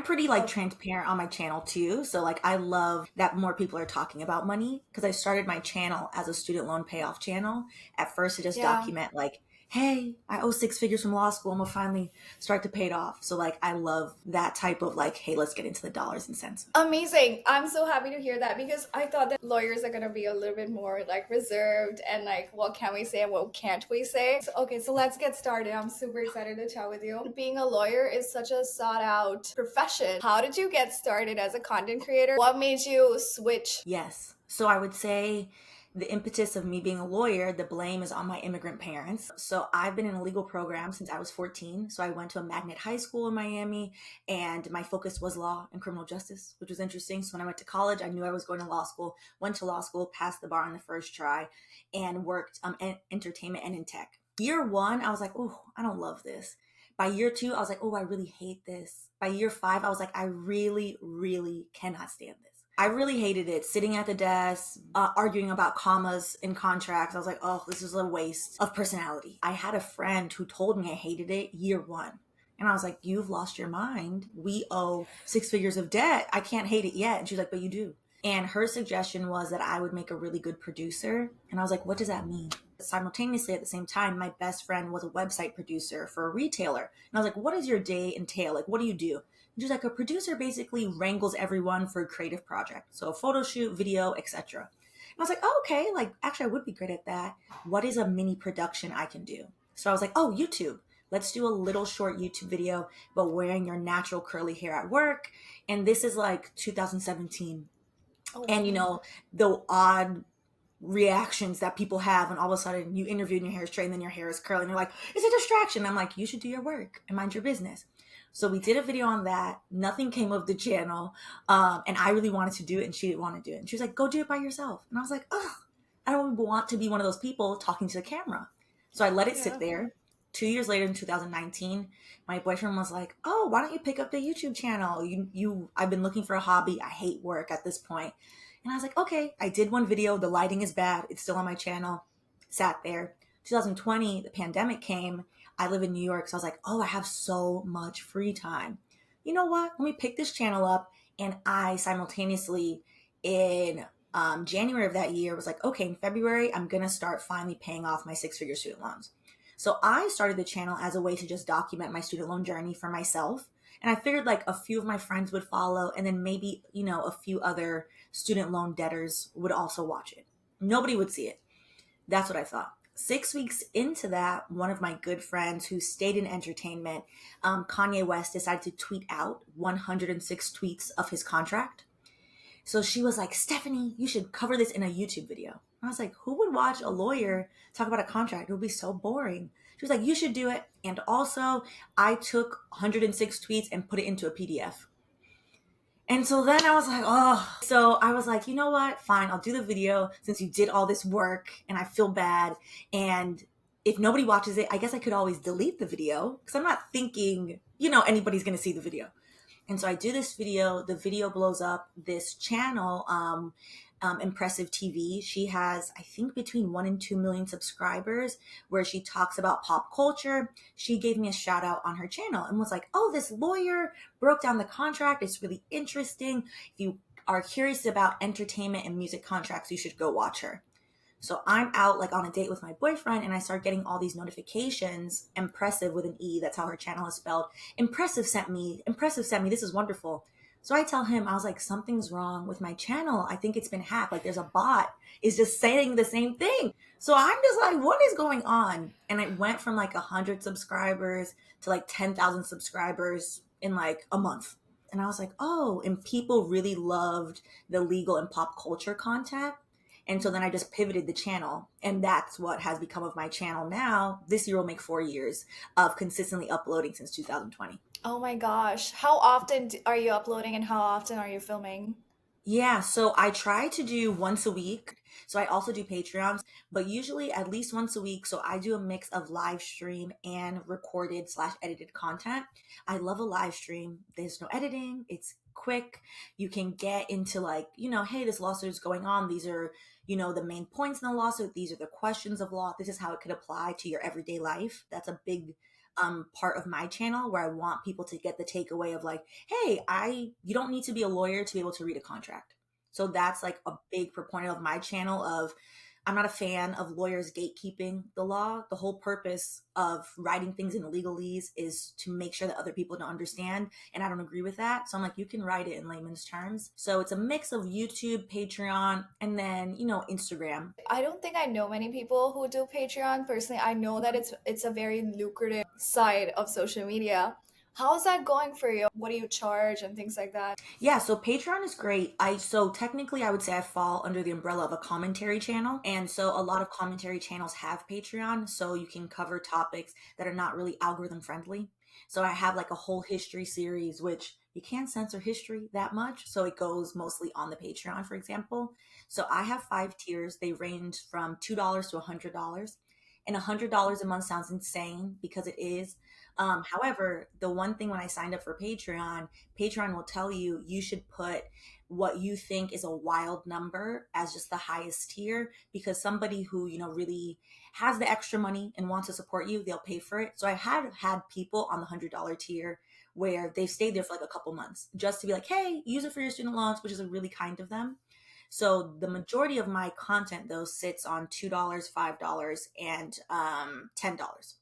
I'm pretty like Okay. transparent on my channel too. So like I love that more people are talking about money because I started my channel as a student loan payoff channel at first to just Yeah. document like, hey, I owe six figures from law school. I'm gonna finally start to pay it off. So like I love that type of like, hey, let's get into the dollars and cents. Amazing. I'm so happy to hear that because I thought that lawyers are going to be a little bit more like reserved and like what can we say and what can't we say. So, okay, so let's get started. I'm super excited to chat with you. Being a lawyer is such a sought out profession. How did you get started as a content creator? What made you switch? Yes. So I would say the impetus of me being a lawyer, the blame is on my immigrant parents. So I've been in a legal program since I was 14. So I went to a magnet high school in Miami and my focus was law and criminal justice, which was interesting. So when I went to college, I knew I was going to law school, went to law school, passed the bar on the first try and worked in entertainment and in tech. Year one, I was like, oh, I don't love this. By year two, I was like, oh, I really hate this. By year five, I was like, I really, really cannot stand this. I really hated it. Sitting at the desk, arguing about commas in contracts. I was like, oh, this is a waste of personality. I had a friend who told me I hated it year one. And I was like, you've lost your mind. We owe six figures of debt. I can't hate it yet. And she's like, but you do. And her suggestion was that I would make a really good producer. And I was like, what does that mean? Simultaneously, at the same time, my best friend was a website producer for a retailer. And I was like, what does your day entail? Like, what do you do? And she's like, a producer basically wrangles everyone for a creative project. So a photo shoot, video, etc. And I was like, oh, okay, like actually I would be great at that. What is a mini production I can do? So I was like, oh, YouTube. Let's do a little short YouTube video, but wearing your natural curly hair at work. And this is like 2017. Oh, And you wow. know, the odd reactions that people have when all of a sudden you interview and your hair is straight and then your hair is curly and you're like, it's a distraction. I'm like, you should do your work and mind your business. So we did a video on that. Nothing came of the channel. And I really wanted to do it and she didn't want to do it. And she was like, go do it by yourself. And I was like, oh, I don't want to be one of those people talking to the camera. So I let it sit Yeah. there. 2 years later in 2019, my boyfriend was like, oh, why don't you pick up the YouTube channel? I've been looking for a hobby. I hate work at this point. And I was like, okay, I did one video. The lighting is bad. It's still on my channel. Sat there. 2020, the pandemic came. I live in New York. So I was like, oh, I have so much free time. You know what? Let me pick this channel up. And I simultaneously in January of that year was like, okay, in February, I'm going to start finally paying off my six-figure student loans. So I started the channel as a way to just document my student loan journey for myself. And I figured like a few of my friends would follow and then maybe, you know, a few other student loan debtors would also watch it. Nobody would see it. That's what I thought. 6 weeks into that, one of my good friends who stayed in entertainment, Kanye West, decided to tweet out 106 tweets of his contract. So she was like, Stephanie, you should cover this in a YouTube video. I was like, who would watch a lawyer talk about a contract? It would be so boring. She was like, you should do it. And also, I took 106 tweets and put it into a PDF. And so then I was like, oh. So I was like, you know what? Fine, I'll do the video since you did all this work and I feel bad. And if nobody watches it, I guess I could always delete the video because I'm not thinking, you know, anybody's going to see the video. And so I do this video, the video blows up. This channel, Impressive TV, she has, I think, between 1 and 2 million subscribers where she talks about pop culture. She gave me a shout out on her channel and was like, oh, this lawyer broke down the contract. It's really interesting. If you are curious about entertainment and music contracts, you should go watch her. So I'm out like on a date with my boyfriend and I start getting all these notifications. Impressive with an E, that's how her channel is spelled. Impressive sent me, this is wonderful. So I tell him, I was like, something's wrong with my channel. I think it's been hacked. Like there's a bot is just saying the same thing. So I'm just like, what is going on? And it went from like 100 subscribers to like 10,000 subscribers in like a month. And I was like, oh, and people really loved the legal and pop culture content. And so then I just pivoted the channel and that's what has become of my channel now. This year will make 4 years of consistently uploading since 2020. Oh my gosh. How often are you uploading and how often are you filming? Yeah, so I try to do once a week. So I also do Patreons, but usually at least once a week. So I do a mix of live stream and recorded / edited content. I love a live stream. There's no editing. It's quick. You can get into like, you know, hey, this lawsuit is going on. These are, you know, the main points in the lawsuit. These are the questions of law. This is how it could apply to your everyday life. That's a big part of my channel where I want people to get the takeaway of like, hey, you don't need to be a lawyer to be able to read a contract. So that's like a big proponent of my channel of I'm not a fan of lawyers gatekeeping the law. The whole purpose of writing things in legalese is to make sure that other people don't understand. And I don't agree with that. So I'm like, you can write it in layman's terms. So it's a mix of YouTube, Patreon, and then, Instagram. I don't think I know many people who do Patreon. Personally, I know that it's a very lucrative side of social media. How's that going for you? What do you charge and things like that? Yeah, so Patreon is great. So technically I would say I fall under the umbrella of a commentary channel. And so a lot of commentary channels have Patreon, so you can cover topics that are not really algorithm friendly. So I have like a whole history series, which you can't censor history that much. So it goes mostly on the Patreon, for example. So I have 5 tiers. They range from $2 to $100. And $100 a month sounds insane because it is. However, the one thing when I signed up for Patreon will tell you you should put what you think is a wild number as just the highest tier, because somebody who, really has the extra money and wants to support you, they'll pay for it. So I have had people on the $100 tier where they've stayed there for like a couple months just to be like, hey, use it for your student loans, which is really kind of them. So the majority of my content though sits on $2, $5, and $10,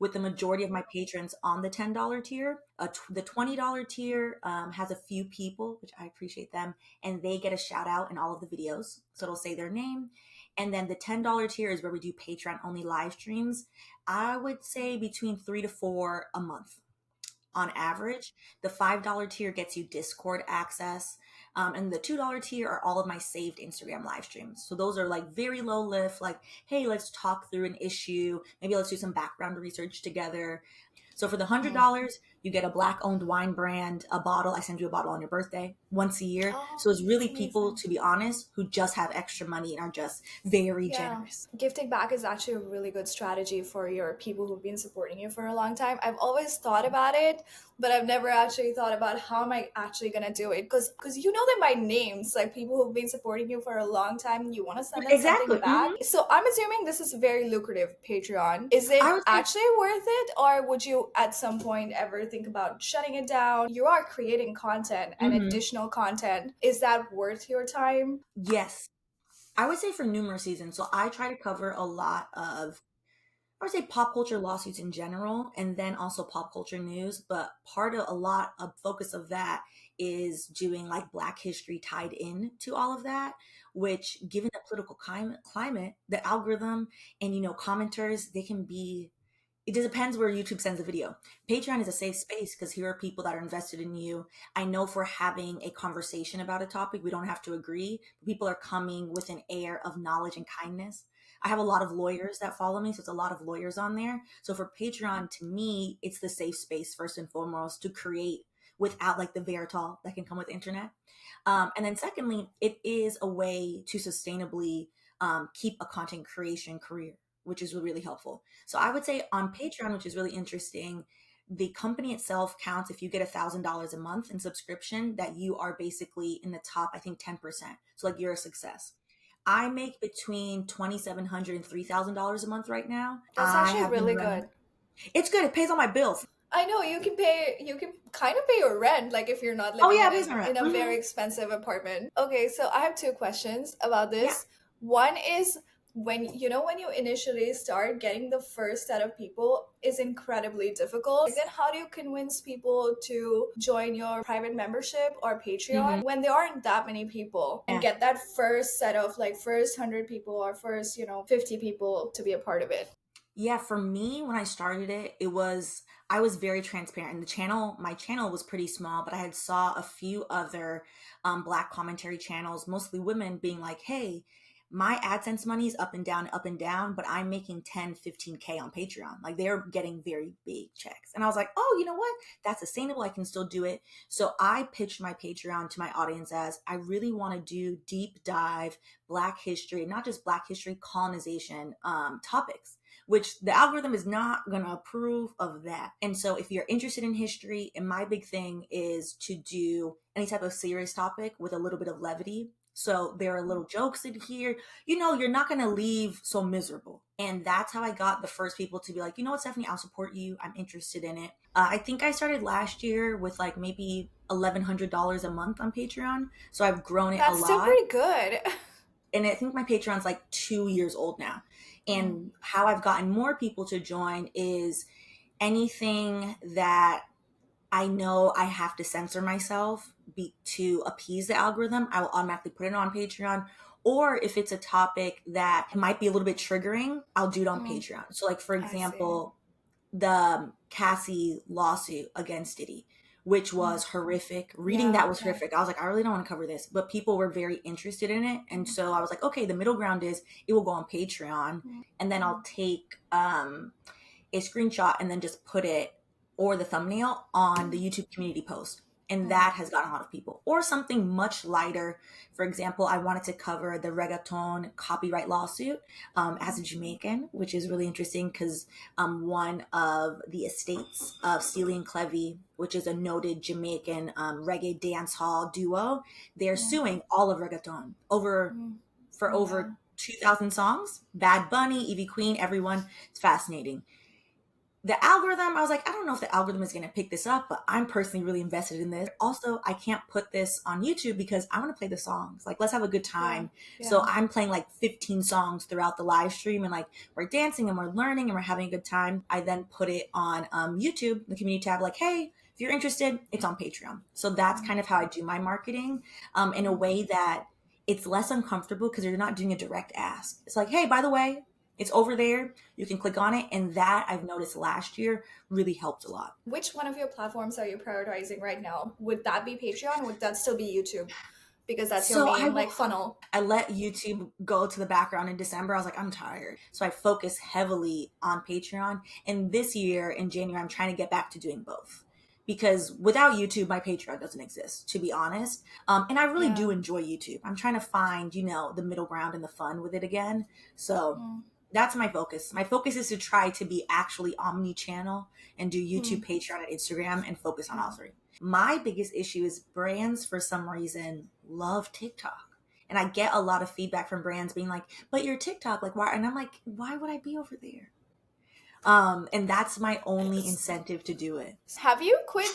with the majority of my patrons on the $10 tier. The $20 tier has a few people, which I appreciate them, and they get a shout out in all of the videos. So it'll say their name. And then the $10 tier is where we do Patreon only live streams. I would say between 3 to 4 a month on average. The $5 tier gets you Discord access. And the $2 tier are all of my saved Instagram live streams. So those are like very low lift, like, hey, let's talk through an issue. Maybe let's do some background research together. So for the $100, you get a Black owned wine brand, a bottle. I send you a bottle on your birthday once a year. Oh, So it's that's really people, amazing. to be honest, who just have extra money and are just very Yeah, generous. gifting back is actually a really good strategy for your people who've been supporting you for a long time. I've always thought about it, but I've never actually thought about how am I actually gonna do it? Because you know them by names, like people who've been supporting you for a long time, and you want to send them something Exactly. back. So I'm assuming this is very lucrative, Patreon. Is I it would say actually worth it, or would you at some point ever think about shutting it down? You are creating content and mhm. additional content. Is that worth your time? Yes. I would say for numerous seasons. So I try to cover a lot of, I would say, pop culture lawsuits in general, and then also pop culture news. But part of a lot of focus of that is doing like Black history tied in to all of that, which given the political climate, the algorithm and, commenters, they can be, it just depends where YouTube sends the video. Patreon is a safe space because here are people that are invested in you. I know if we're having a conversation about a topic, we don't have to agree. People are coming with an air of knowledge and kindness. I have a lot of lawyers that follow me, so it's a lot of lawyers on there. So for Patreon, to me, it's the safe space first and foremost to create without like the Veritol that can come with the internet. And then secondly, it is a way to sustainably keep a content creation career, which is really helpful. So I would say on Patreon, which is really interesting, the company itself counts if you get $1,000 a month in subscription that you are basically in the top, I think 10%. So like you're a success. I make between $2,700 and $3,000 a month right now. That's I actually have been really running. good. It's good. It pays all my bills. I know you can kind of pay your rent like if you're not Oh living yeah, in it pays my rent. in a very expensive apartment. Okay, so I have two questions about Yeah. this. One is when you initially start getting the first set of people is incredibly difficult. Then how do you convince people to join your private membership or hmm Patreon when there aren't that many people and Yeah. get that first set of like first 100 people or first, 50 people to be a part of it? Yeah, for me, when I started it, I was very transparent. And my channel was pretty small, but I had saw a few other Black commentary channels, mostly women, being like, hey, my AdSense money is up and down, but I'm making 10, 15K on Patreon. Like they're getting very big checks. And I was like, oh, you know what? That's sustainable. I can still do it. So I pitched my Patreon to my audience as I really want to do deep dive Black history, not just Black history, colonization topics, which the algorithm is not going to approve of that. And so if you're interested in history, and my big thing is to do any type of serious topic with a little bit of levity. So there are little jokes in here. You're not going to leave so miserable. And that's how I got the first people to be like, you know what, Stephanie, I'll support you. I'm interested in it. I think I started last year with like maybe $1,100 a month on Patreon. So I've grown it a That's still lot. pretty good. And I think my Patreon's like 2 years old now. Mm, And how I've gotten more people to join is anything that I know I have to censor myself to appease the algorithm, I will automatically put it on Patreon. Or if it's a topic that might be a little bit triggering, I'll do it on mm, Patreon. So, like, for I see. example, the Cassie lawsuit against Diddy, which Mm, was horrific. Reading yeah, that was yeah. horrific. I was like, I really don't want to cover this. But people were very interested in it. And so I was like, okay, the middle ground is it will go on Patreon. Mm, And then I'll take a screenshot and then just put it or the thumbnail on the YouTube community post. And mm, that has gotten a lot of people. Or something much lighter. For example, I wanted to cover the reggaeton copyright lawsuit as a Jamaican, which is really interesting because one of the estates of Steely and Clevy, which is a noted Jamaican reggae dance hall duo, they're mm, suing all of reggaeton mm. for Oh, wow. over 2,000 songs. Bad Bunny, Evie Queen, everyone. It's fascinating. The algorithm, I was like, I don't know if the algorithm is going to pick this up, but I'm personally really invested in this. Also, I can't put this on YouTube because I want to play the songs. Like, let's have a good Yeah, time. So yeah. I'm playing like 15 songs throughout the live stream, and like we're dancing and we're learning and we're having a good time. I then put it on YouTube, the community tab, like, hey, if you're interested, it's on Patreon. So that's Mm, kind of how I do my marketing in a mm. way that it's less uncomfortable because you're not doing a direct ask. It's like, hey, by the way, it's over there. You can click on it. And that I've noticed last year really helped a lot. Which one of your platforms are you prioritizing right now? Would that be Patreon or would that still be YouTube? Because that's your So main like funnel. I let YouTube go to the background in December. I was like, I'm tired. So I focused heavily on Patreon. And this year in January, I'm trying to get back to doing both. Because without YouTube, my Patreon doesn't exist, to be honest. And I really Yeah. do enjoy YouTube. I'm trying to find, the middle ground and the fun with it again. So Mm, that's my focus. My focus is to try to be actually omni-channel and do mm, YouTube, Patreon, and Instagram and focus on all mm. three. My biggest issue is brands, for some reason, love TikTok. And I get a lot of feedback from brands being like, but you're TikTok, like why? And I'm like, why would I be over there? And that's my only incentive to do it. Have you quit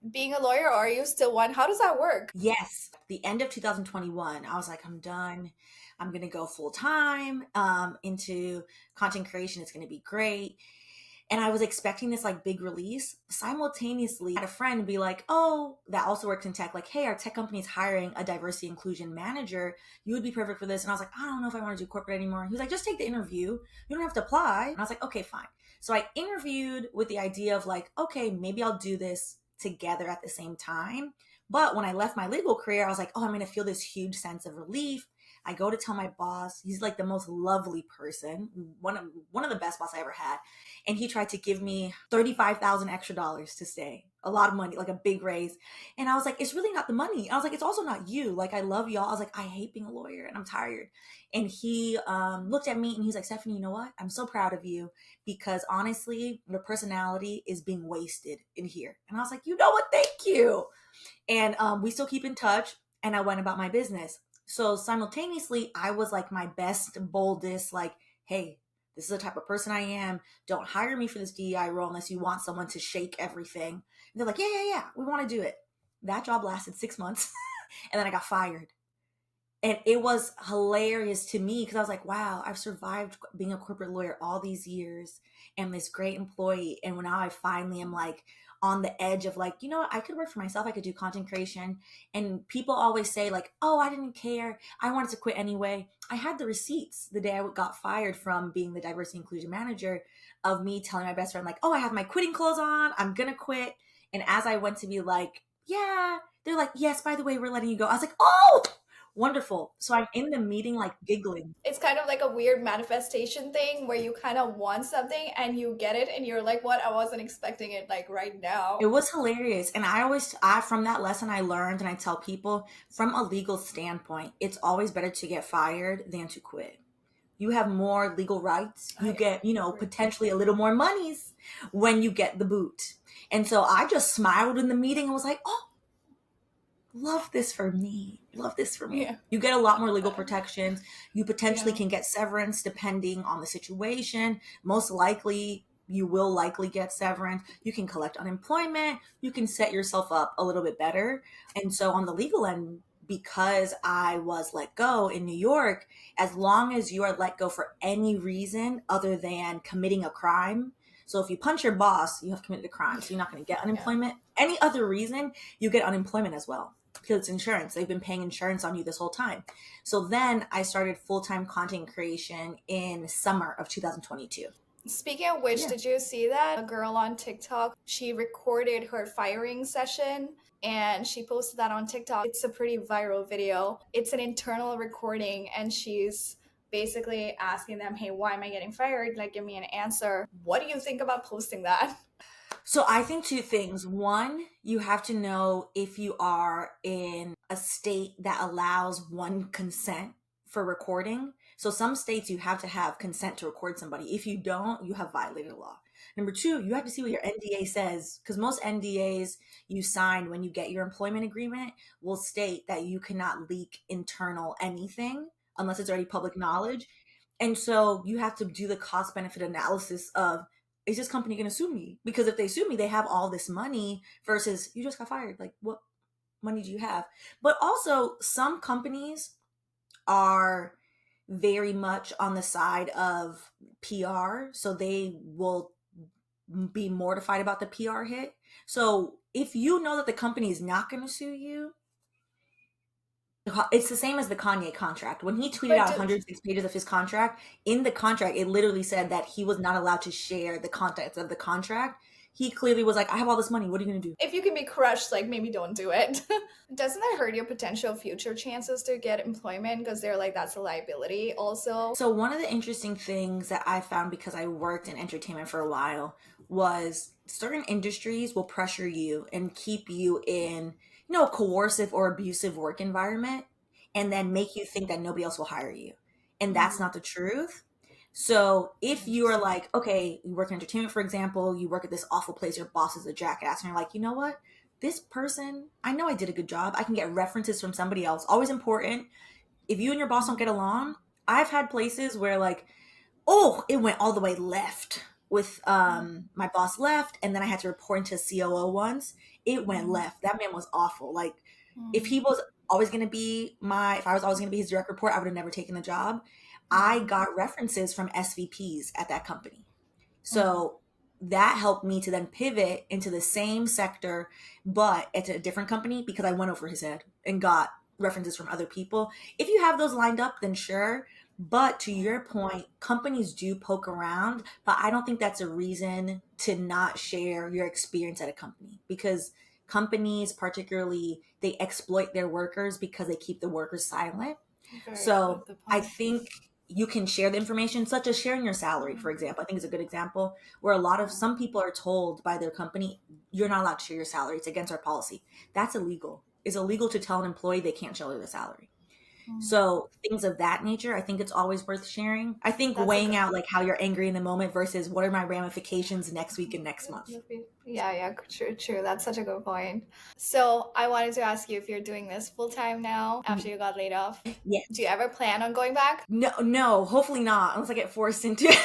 being a lawyer or are you still one? How does that work? Yes, the end of 2021, I was like, I'm done. I'm gonna go full time into content creation. It's gonna be great. And I was expecting this like big release. Simultaneously, I had a friend be like, oh, that also works in tech, like, hey, our tech company is hiring a diversity inclusion manager. You would be perfect for this. And I was like, I don't know if I want to do corporate anymore. He was like, just take the interview. You don't have to apply. And I was like, okay, fine. So I interviewed with the idea of like, okay, maybe I'll do this together at the same time. But when I left my legal career, I was like, oh, I'm going to feel this huge sense of relief. I go to tell my boss. He's like the most lovely person, one of the best boss I ever had, and he tried to give me 35,000 extra dollars to stay. A lot of money, like a big raise. And I was like, it's really not the money. I was like, it's also not you. Like, I love y'all. I was like, I hate being a lawyer and I'm tired. And he looked at me and he's like, Stephanie, you know what? I'm so proud of you because honestly, your personality is being wasted in here. And I was like, you know what? Thank you. And we still keep in touch. And I went about my business. So simultaneously, I was like my best, boldest, like, hey, this is the type of person I am. Don't hire me for this DEI role unless you want someone to shake everything. And they're like, yeah, we want to do it. That job lasted 6 months and then I got fired. And it was hilarious to me because I was like, wow, I've survived being a corporate lawyer all these years and this great employee. And now I finally am like on the edge of like, you know what, I could work for myself. I could do content creation. And people always say like, oh, I didn't care. I wanted to quit anyway. I had the receipts the day I got fired from being the diversity inclusion manager of me telling my best friend like, oh, I have my quitting clothes on. I'm going to quit. And as I went to be like, yeah, they're like, yes, by the way, we're letting you go. I was like, oh, wonderful. So I'm in the meeting like giggling. It's kind of like a weird manifestation thing where you kind of want something and you get it and you're like, what? I wasn't expecting it like right It now. was hilarious. And from that lesson I learned, and I tell people from a legal standpoint, it's always better to get fired than to quit. You have more legal rights. You I get, agree. potentially a little more monies when you get the boot. And so I just smiled in the meeting and was like, oh, love this for me. Love this for me. Yeah. You get a lot more legal protections. You potentially Yeah. can get severance depending on the situation. Most likely, you will likely get severance. You can collect unemployment. You can set yourself up a little bit better. And so, on the legal end, because I was let go in New York, as long as you are let go for any reason other than committing a crime. So, if you punch your boss, you have committed a crime. So, you're not going to get Yeah. unemployment. Any other reason, you get unemployment as well because it's insurance. They've been paying insurance on you this whole time. So then I started full-time content creation in summer of 2022. Speaking of which, Yeah. did you see that a girl on TikTok? She recorded her firing session and she posted that on TikTok. It's a pretty viral video. It's an internal recording, and she's basically asking them, "Hey, why am I getting fired? Like, give me an answer." What do you think about posting that? So I think two things. One, you have to know if you are in a state that allows one consent for recording. So some states you have to have consent to record somebody. If you don't, you have violated the law. Number two, you have to see what your NDA says, because most NDAs you sign when you get your employment agreement will state that you cannot leak internal anything unless it's already public knowledge. And so you have to do the cost benefit analysis of, is this company going to sue me? Because if they sue me, they have all this money versus you just got fired. Like, what money do you have? But also, some companies are very much on the side of PR. So they will be mortified about the PR hit. So if you know that the company is not going to sue you, it's the same as the Kanye contract. When he tweeted But out do, 106 pages of his contract, in the contract, it literally said that he was not allowed to share the contents of the contract. He clearly was like, I have all this money. What are you going to do? if you can be crushed, like, maybe don't do it. Doesn't that hurt your potential future chances to get employment, because they're like, that's a liability also? So, one of the interesting things that I found because I worked in entertainment for a while was certain industries will pressure you and keep you in, a coercive or abusive work environment and then make you think that nobody else will hire you. And that's not the truth. So if you are Interesting. like, okay, you work in entertainment, for example, you work at this awful place, your boss is a jackass, and you're like, you know what? This person, I know I did a good job. I can get references from somebody else. Always important. If you and your boss don't get along, I've had places where like, oh, it went all the way left with my boss left, and then I had to report into COO once. It went left. That man was awful. Like if he was always going to be if I was always going to be his direct report, I would have never taken the job. I got references from SVPs at that company. So that helped me to then pivot into the same sector, but at a different company because I went over his head and got references from other people. If you have those lined up, then sure. But to your point, companies do poke around, but I don't think that's a reason to not share your experience at a company because companies, particularly, they exploit their workers because they keep the workers silent. Very So good I point. think you can share the information, such as sharing your salary, for example. I think is a good example where some people are told by their company, you're not allowed to share your salary. It's against our policy. That's illegal. It's illegal to tell an employee they can't share their salary. So things of that nature, I think it's always worth sharing. I think That's a weighing good out like how you're angry in the moment versus what are my ramifications next week and next month. Yeah, yeah, true, true. That's such a good point. So I wanted to ask you if you're doing this full time now after you got laid off. Yeah. Do you ever plan on going back? No, hopefully not, unless I get forced into it.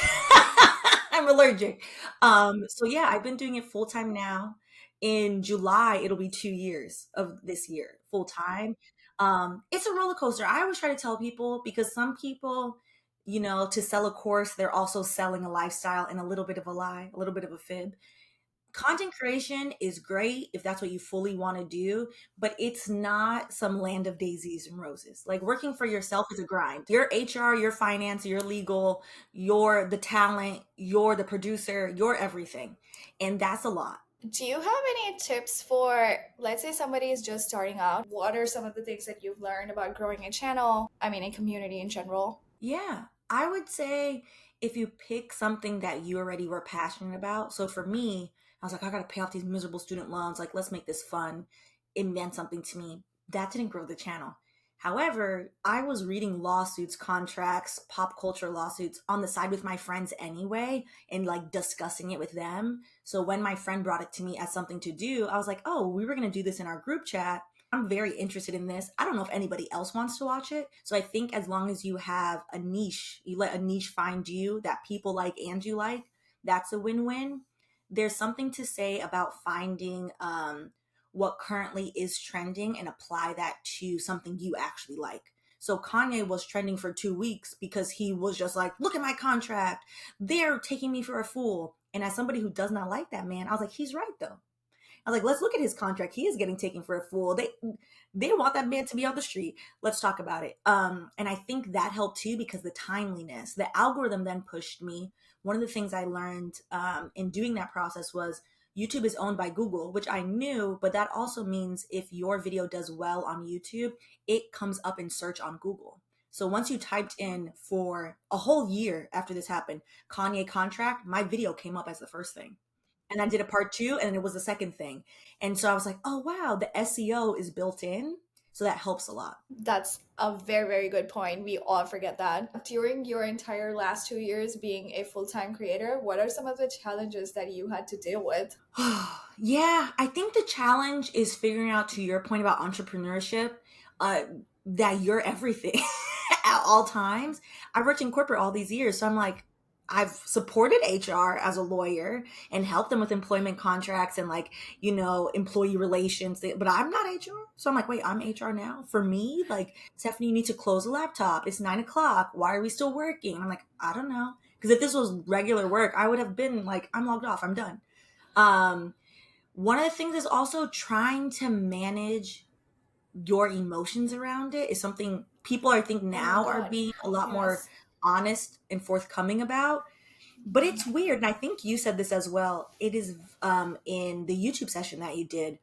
I'm allergic. So yeah, I've been doing it full time now. In July, it'll be 2 years of this year, full time. It's a roller coaster. I always try to tell people because some people, to sell a course, they're also selling a lifestyle and a little bit of a lie, a little bit of a fib. Content creation is great if that's what you fully want to do, but it's not some land of daisies and roses. Like working for yourself is a grind. You're HR, you're finance, you're legal, you're the talent, you're the producer, you're everything. And that's a lot. Do you have any tips for, let's say somebody is just starting out? What are some of the things that you've learned about growing a channel? I mean, a community in general? Yeah, I would say if you pick something that you already were passionate about. So for me, I was like, I got to pay off these miserable student loans. Like, let's make this fun. It meant something to me. That didn't grow the channel. However, I was reading lawsuits, contracts, pop culture lawsuits on the side with my friends anyway, and like discussing it with them. So when my friend brought it to me as something to do, I was like, oh, we were going to do this in our group chat. I'm very interested in this. I don't know if anybody else wants to watch it. So I think as long as you have a niche, you let a niche find you that people like and you like, that's a win-win. There's something to say about finding what currently is trending and apply that to something you actually like. So Kanye was trending for 2 weeks because he was just like, look at my contract. They're taking me for a fool. And as somebody who does not like that man, I was like, he's right though. I was like, let's look at his contract. He is getting taken for a fool. They want that man to be on the street. Let's talk about it. And I think that helped too because the timeliness, the algorithm then pushed me. One of the things I learned in doing that process was YouTube is owned by Google, which I knew, but that also means if your video does well on YouTube, it comes up in search on Google. So once you typed in for a whole year after this happened, Kanye contract, my video came up as the first thing. And I did a part two, and it was the second thing. And so I was like, oh, wow, the SEO is built in. So that helps a lot. That's a very, very good point. We all forget that. During your entire last 2 years being a full time creator, what are some of the challenges that you had to deal with? Yeah, I think the challenge is figuring out, to your point about entrepreneurship, uh, that you're everything at all times. I worked in corporate all these years, so I'm like, I've supported HR as a lawyer and helped them with employment contracts and like, employee relations, but I'm not HR. So I'm like, wait, I'm HR now? For me, like, Stephanie, you need to close a laptop. It's 9 o'clock. Why are we still working? I'm like, I don't know. Because if this was regular work, I would have been like, I'm logged off. I'm done. Um, One of the things is also trying to manage your emotions around it is something people I think Oh my now are God. being a lot more Yes. honest and forthcoming about. But it's weird, and I think you said this as well. It is in the YouTube session that you did.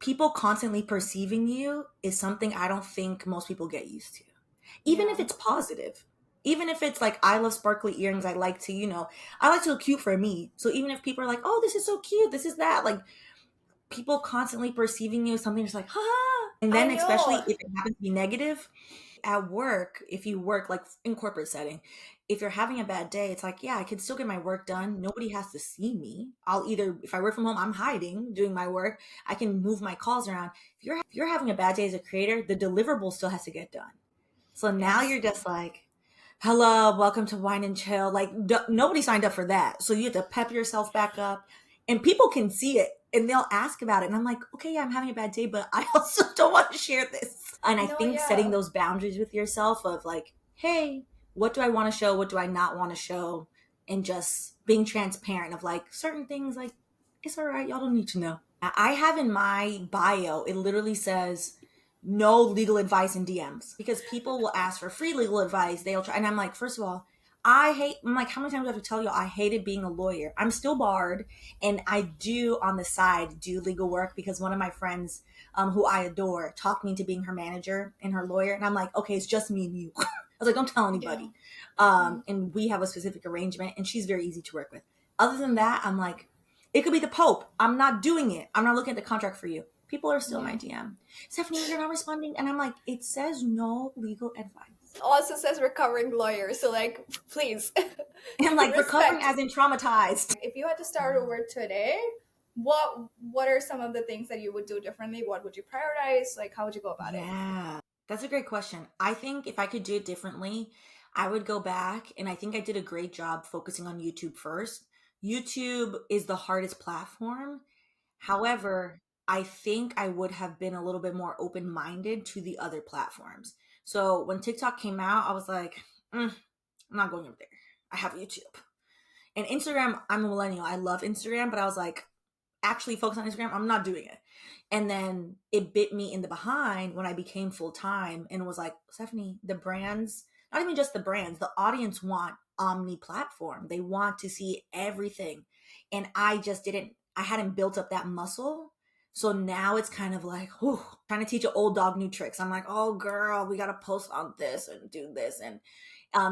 People constantly perceiving you is something I don't think most people get used to, even if Yeah. it's positive. Even if it's like, I love sparkly earrings, I like to, I like to look cute for me. So even if people are like, oh, this is so cute, this is that, like, people constantly perceiving you as something just like, ha. And I then, especially know. if it happens to be negative at work, if you work like in corporate setting, if you're having a bad day, it's like, yeah, I can still get my work done. Nobody has to see me. I'll either, if I work from home, I'm hiding, doing my work. I can move my calls around. If you're having a bad day as a creator, the deliverable still has to get done. So now Yes. you're just like, hello, welcome to Wine and Chill. Like, nobody signed up for that. So you have to pep yourself back up, and people can see it and they'll ask about it. And I'm like, okay, yeah, I'm having a bad day, but I also don't want to share this. And I No, think setting yeah. those boundaries with yourself of like, hey, what do I want to show? What do I not want to show? And just being transparent of like certain things, like, it's all right. Y'all don't need to know. I have in my bio, it literally says, no legal advice in DMs, because people will ask for free legal advice. They'll try, and I'm like, first of all, I'm like, how many times do I have to tell you I hated being a lawyer? I'm still barred, and I do on the side do legal work because one of my friends, who I adore, talked me into being her manager and her lawyer, and I'm like, okay, it's just me and you. I was like, don't tell Yeah. anybody. And we have a specific arrangement, and she's very easy to work with. Other than that, I'm like, it could be the Pope. I'm not doing it. I'm not looking at the contract for you. People are still my Yeah. DM. Stephanie, you're not responding. And I'm like, it says no legal advice. Also says recovering lawyer. So, like, please, And like, recovering respect. as in traumatized. If you had to start over today, what are some of the things that you would do differently? What would you prioritize? Like, how would you go about it? Yeah, that's a great question. I think if I could do it differently, I would go back, and I think I did a great job focusing on YouTube first. YouTube is the hardest platform. However, I think I would have been a little bit more open minded to the other platforms. So when TikTok came out, I was like, I'm not going over there. I have YouTube. And Instagram, I'm a millennial. I love Instagram, but I was like, actually focus on Instagram, I'm not doing it. And then it bit me in the behind when I became full time and was like, Stephanie, the brands, not even just the brands, the audience want omni platform. They want to see everything. And I hadn't built up that muscle. So now it's kind of like, whew, trying to teach an old dog new tricks. I'm like, oh girl, we got to post on this and do this. And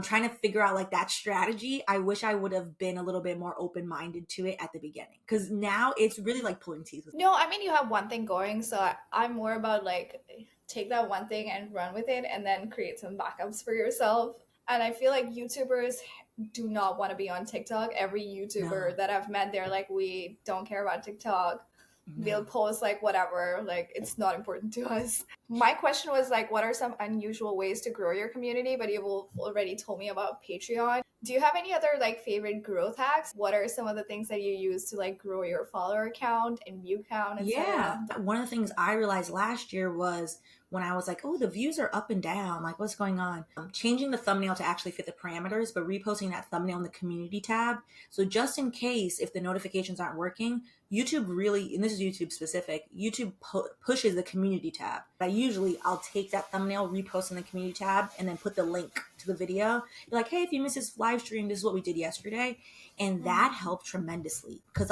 trying to figure out like that strategy. I wish I would have been a little bit more open minded to it at the beginning, because now it's really like pulling teeth with. No, I mean, you have one thing going. So I'm more about like take that one thing and run with it and then create some backups for yourself. And I feel like YouTubers do not want to be on TikTok. Every No, YouTuber that I've met, they're like, we don't care about TikTok. we'll No. post like whatever, like it's not important to us. My question was like, what are some unusual ways to grow your community? But you've already told me about Patreon. Do you have any other like favorite growth hacks? What are some of the things that you use to like grow your follower count and view count, Yeah. etc.? One of the things I realized last year was when I was like, oh, the views are up and down. Like, what's going on? Changing the thumbnail to actually fit the parameters, but reposting that thumbnail in the community tab. So, just in case if the notifications aren't working, YouTube really, and this is YouTube specific, YouTube pushes the community tab. I'll take that thumbnail, repost in the community tab, and then put the link to the video. You're like, hey, if you missed this live stream, this is what we did yesterday. And that helped tremendously because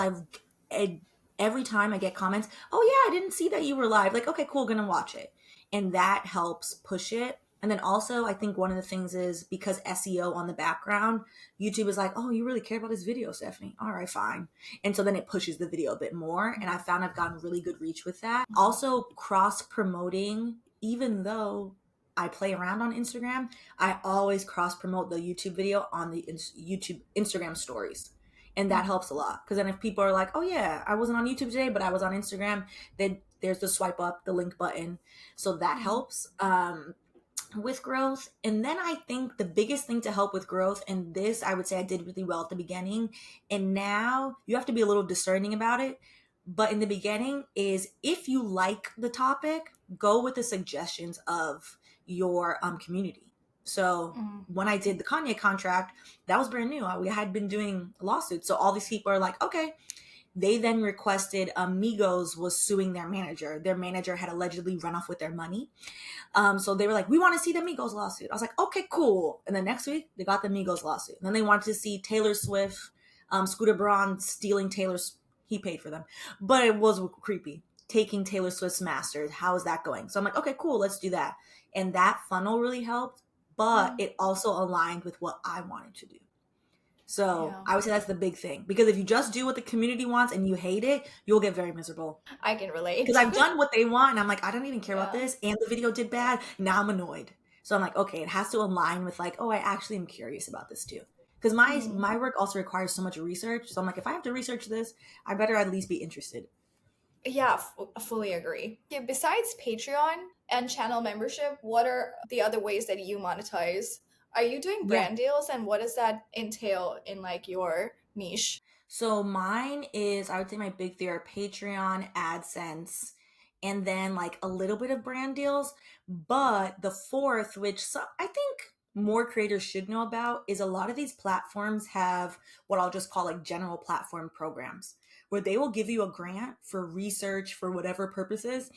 every time I get comments, oh yeah, I didn't see that you were live. Like, okay, cool, gonna watch it. And that helps push it. And then also, I think one of the things is because SEO on the background, YouTube is like, oh, you really care about this video, Stephanie. All right, fine. And so then it pushes the video a bit more. And I found I've gotten really good reach with that. Also, cross promoting, even though I play around on Instagram, I always cross promote the YouTube video on the YouTube Instagram stories. And that helps a lot because then if people are like, oh yeah, I wasn't on YouTube today, but I was on Instagram, then there's the swipe up, the link button. So that helps with growth. And then I think the biggest thing to help with growth, and this I would say I did really well at the beginning, and now you have to be a little discerning about it. But in the beginning is if you like the topic, go with the suggestions of your community. So when I did the Kanye contract, that was brand new. We had been doing lawsuits. So all these people are like, okay. They then requested Migos was suing their manager. Their manager had allegedly run off with their money. So they were like, we want to see the Migos lawsuit. I was like, okay, cool. And then next week, they got the Migos lawsuit. And then they wanted to see Taylor Swift, Scooter Braun stealing Taylor's, he paid for them. But it was creepy. Taking Taylor Swift's masters. How is that going? So I'm like, okay, cool, let's do that. And that funnel really helped. But it also aligned with what I wanted to do. So I would say that's the big thing. Because if you just do what the community wants and you hate it, you'll get very miserable. I can relate. Because I've done what they want and I'm like, I don't even care about Yeah. this. And the video did bad. Now I'm annoyed. So I'm like, okay, it has to align with like, oh, I actually am curious about this too. Because my work also requires so much research. So I'm like, if I have to research this, I better at least be interested. Yeah, fully agree. Okay, besides Patreon and channel membership, what are the other ways that you monetize? Are you doing brand deals, and what does that entail in like your niche? So mine is, I would say my big three are Patreon, AdSense, and then like a little bit of brand deals. But the fourth, which I think more creators should know about, is a lot of these platforms have what I'll just call like general platform programs where they will give you a grant for research for whatever purposes.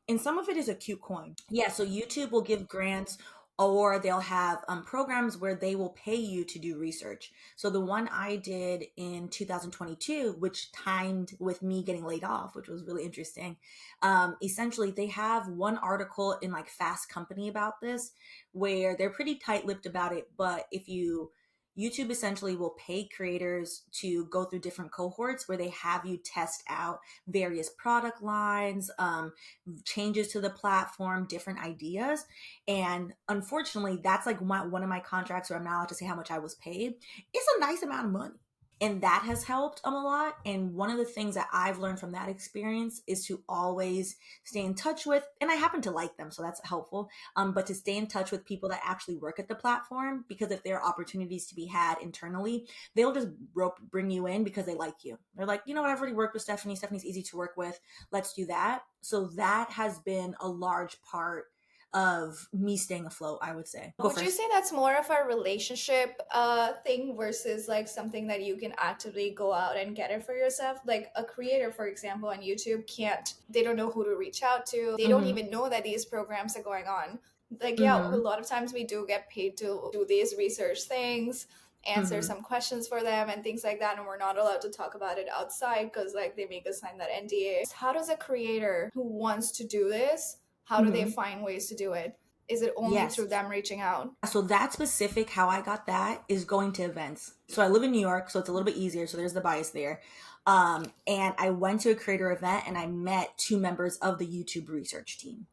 And some of it is a cute coin. Yeah, so YouTube will give grants or they'll have programs where they will pay you to do research. So the one I did in 2022, which timed with me getting laid off, which was really interesting. Essentially, they have one article in like Fast Company about this, where they're pretty tight-lipped about it. But YouTube essentially will pay creators to go through different cohorts where they have you test out various product lines, changes to the platform, different ideas. And unfortunately, that's like one of my contracts where I'm not allowed to say how much I was paid. It's a nice amount of money. And that has helped a lot. And one of the things that I've learned from that experience is to always stay in touch with, and I happen to like them, so that's helpful, but to stay in touch with people that actually work at the platform, because if there are opportunities to be had internally, they'll just bring you in because they like you. They're like, you know what, I've already worked with Stephanie. Stephanie's easy to work with. Let's do that. So that has been a large part of me staying afloat, I would say. Would you say that's more of a relationship thing versus like something that you can actively go out and get it for yourself? Like a creator, for example, on YouTube they don't know who to reach out to. They don't even know that these programs are going on. Like, yeah, a lot of times we do get paid to do these research things, answer some questions for them and things like that, and we're not allowed to talk about it outside because like they make us sign that NDA. How does a creator who wants to do this, how do they find ways to do it? Is it only through them reaching out? So that specific, how I got that is going to events. So I live in New York, so it's a little bit easier. So there's the bias there. And I went to a creator event and I met two members of the YouTube research team.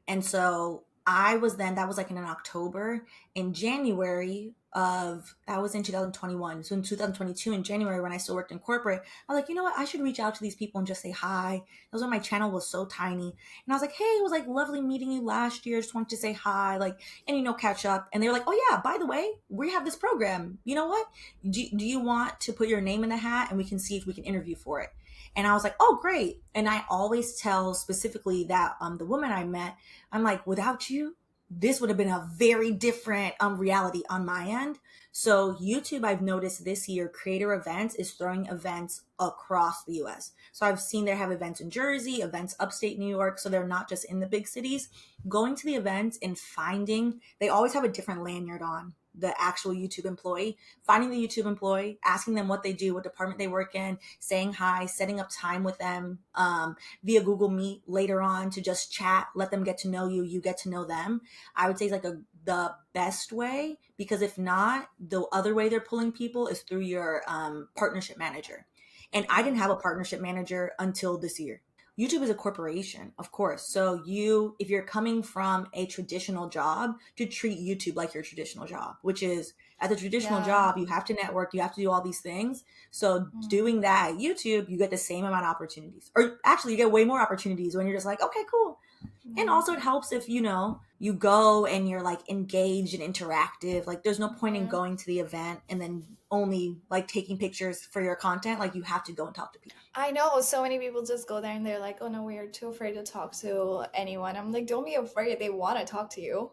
And so that was like in October. In January that was in 2021. So in 2022, in January, when I still worked in corporate, I was like, you know what? I should reach out to these people and just say hi. That was when my channel was so tiny. And I was like, hey, it was like lovely meeting you last year. Just wanted to say hi, like, and catch up. And they were like, oh yeah, by the way, we have this program. You know what? Do you want to put your name in the hat and we can see if we can interview for it? And I was like, oh, great. And I always tell specifically that the woman I met, I'm like, without you, this would have been a very different reality on my end. So YouTube, I've noticed this year, Creator Events is throwing events across the US. So I've seen they have events in Jersey, events upstate New York. So they're not just in the big cities. Going to the events and finding, they always have a different lanyard on the actual YouTube employee, finding the YouTube employee, asking them what they do, what department they work in, saying hi, setting up time with them via Google Meet later on to just chat, let them get to know you, you get to know them. I would say is like the best way, because if not, the other way they're pulling people is through your partnership manager. And I didn't have a partnership manager until this year. YouTube is a corporation, of course. So if you're coming from a traditional job, to treat YouTube like your traditional job, which is at the traditional Yeah. job, you have to network, you have to do all these things. So doing that at YouTube, you get the same amount of opportunities, or actually you get way more opportunities when you're just like, okay, cool. And also it helps if, you go and you're like engaged and interactive. Like there's no point in going to the event and then only like taking pictures for your content. Like you have to go and talk to people. I know so many people just go there and they're like, oh no, we are too afraid to talk to anyone. I'm like, don't be afraid. They want to talk to you.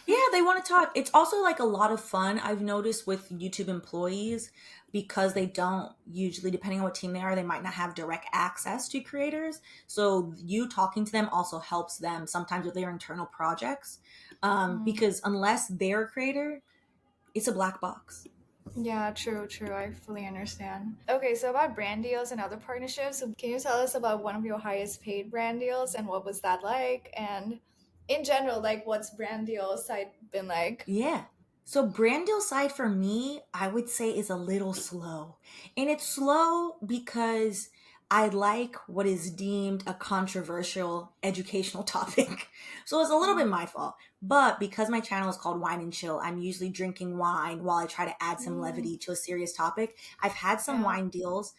Yeah, they want to talk. It's also like a lot of fun, I've noticed, with YouTube employees, because they don't usually, depending on what team they are, they might not have direct access to creators. So you talking to them also helps them sometimes with their internal projects, because unless they're a creator, it's a black box. Yeah, true, true. I fully understand. Okay, so about brand deals and other partnerships, can you tell us about one of your highest paid brand deals and what was that like? And in general, like what's brand deal side been like? Yeah. So brand deal side for me, I would say is a little slow. And it's slow because I like what is deemed a controversial educational topic. So it's a little bit my fault. But because my channel is called Wine and Chill, I'm usually drinking wine while I try to add some levity to a serious topic. I've had some Yeah. wine deals.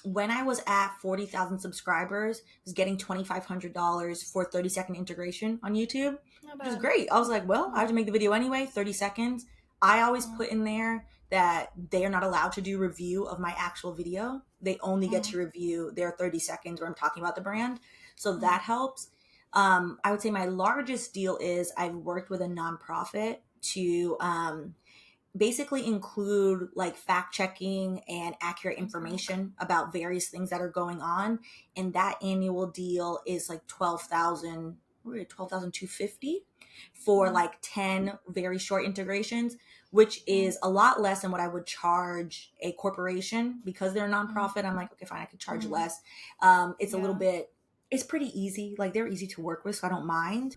When I was at 40,000 subscribers, I was getting $2,500 for 30-second integration on YouTube, Not which is bad. great. I was like, well, I have to make the video anyway, 30 seconds. I always put in there that they are not allowed to do review of my actual video. They only get to review their 30 seconds where I'm talking about the brand. So that helps. I would say my largest deal is I've worked with a nonprofit to basically include like fact checking and accurate information about various things that are going on. And that annual deal is like 12,250 for like 10 very short integrations, which is a lot less than what I would charge a corporation. Because they're a nonprofit, I'm like, okay, fine, I could charge less. It's a little Yeah. bit, it's pretty easy. Like they're easy to work with, so I don't mind.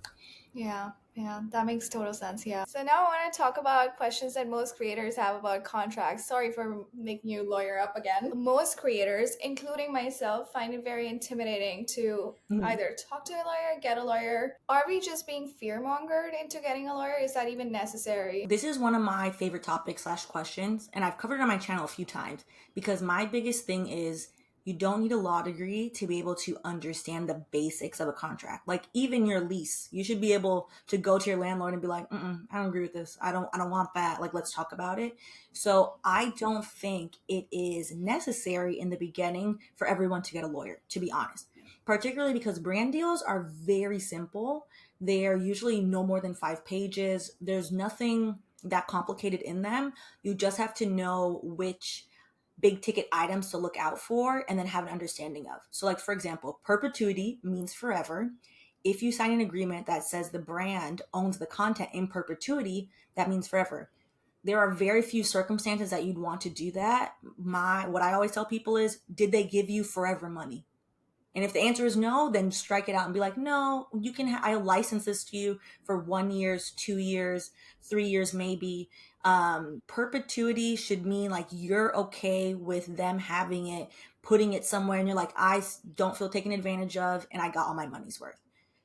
Yeah, yeah, that makes total sense. Yeah. So now I want to talk about questions that most creators have about contracts. Sorry for making you lawyer up again. Most creators, including myself, find it very intimidating to Mhm. either talk to a lawyer, get a lawyer. Are we just being fear mongered into getting a lawyer? Is that even necessary? This is one of my favorite topics slash questions, and I've covered it on my channel a few times, because my biggest thing is you don't need a law degree to be able to understand the basics of a contract. Like even your lease, you should be able to go to your landlord and be like, I don't agree with this. I don't want that. Like, let's talk about it. So I don't think it is necessary in the beginning for everyone to get a lawyer, to be honest, particularly because brand deals are very simple. They are usually no more than 5 pages. There's nothing that complicated in them. You just have to know which big ticket items to look out for and then have an understanding of. So, like, for example, perpetuity means forever. If you sign an agreement that says the brand owns the content in perpetuity, that means forever. There are very few circumstances that you'd want to do that. What I always tell people is, did they give you forever money? And if the answer is no, then strike it out and be like, no, you can, I'll license this to you for 1 year, 2 years, 3 years, maybe. Perpetuity should mean like you're okay with them having it, putting it somewhere, and you're like, I don't feel taken advantage of, and I got all my money's worth.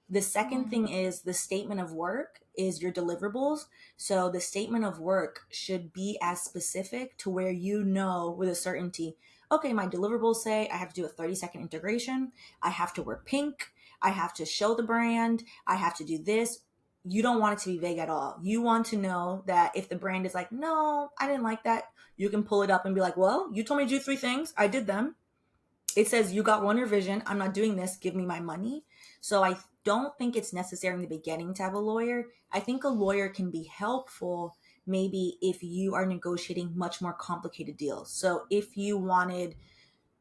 The second Mm. thing is the statement of work is your deliverables. So the statement of work should be as specific to where you know with a certainty, okay, my deliverables say I have to do a 30-second integration. I have to wear pink. I have to show the brand. I have to do this. You don't want it to be vague at all. You want to know that if the brand is like, no, I didn't like that, you can pull it up and be like, well, you told me to do 3 things. I did them. It says you got one revision. I'm not doing this. Give me my money. So I don't think it's necessary in the beginning to have a lawyer. I think a lawyer can be helpful maybe if you are negotiating much more complicated deals. So if you wanted,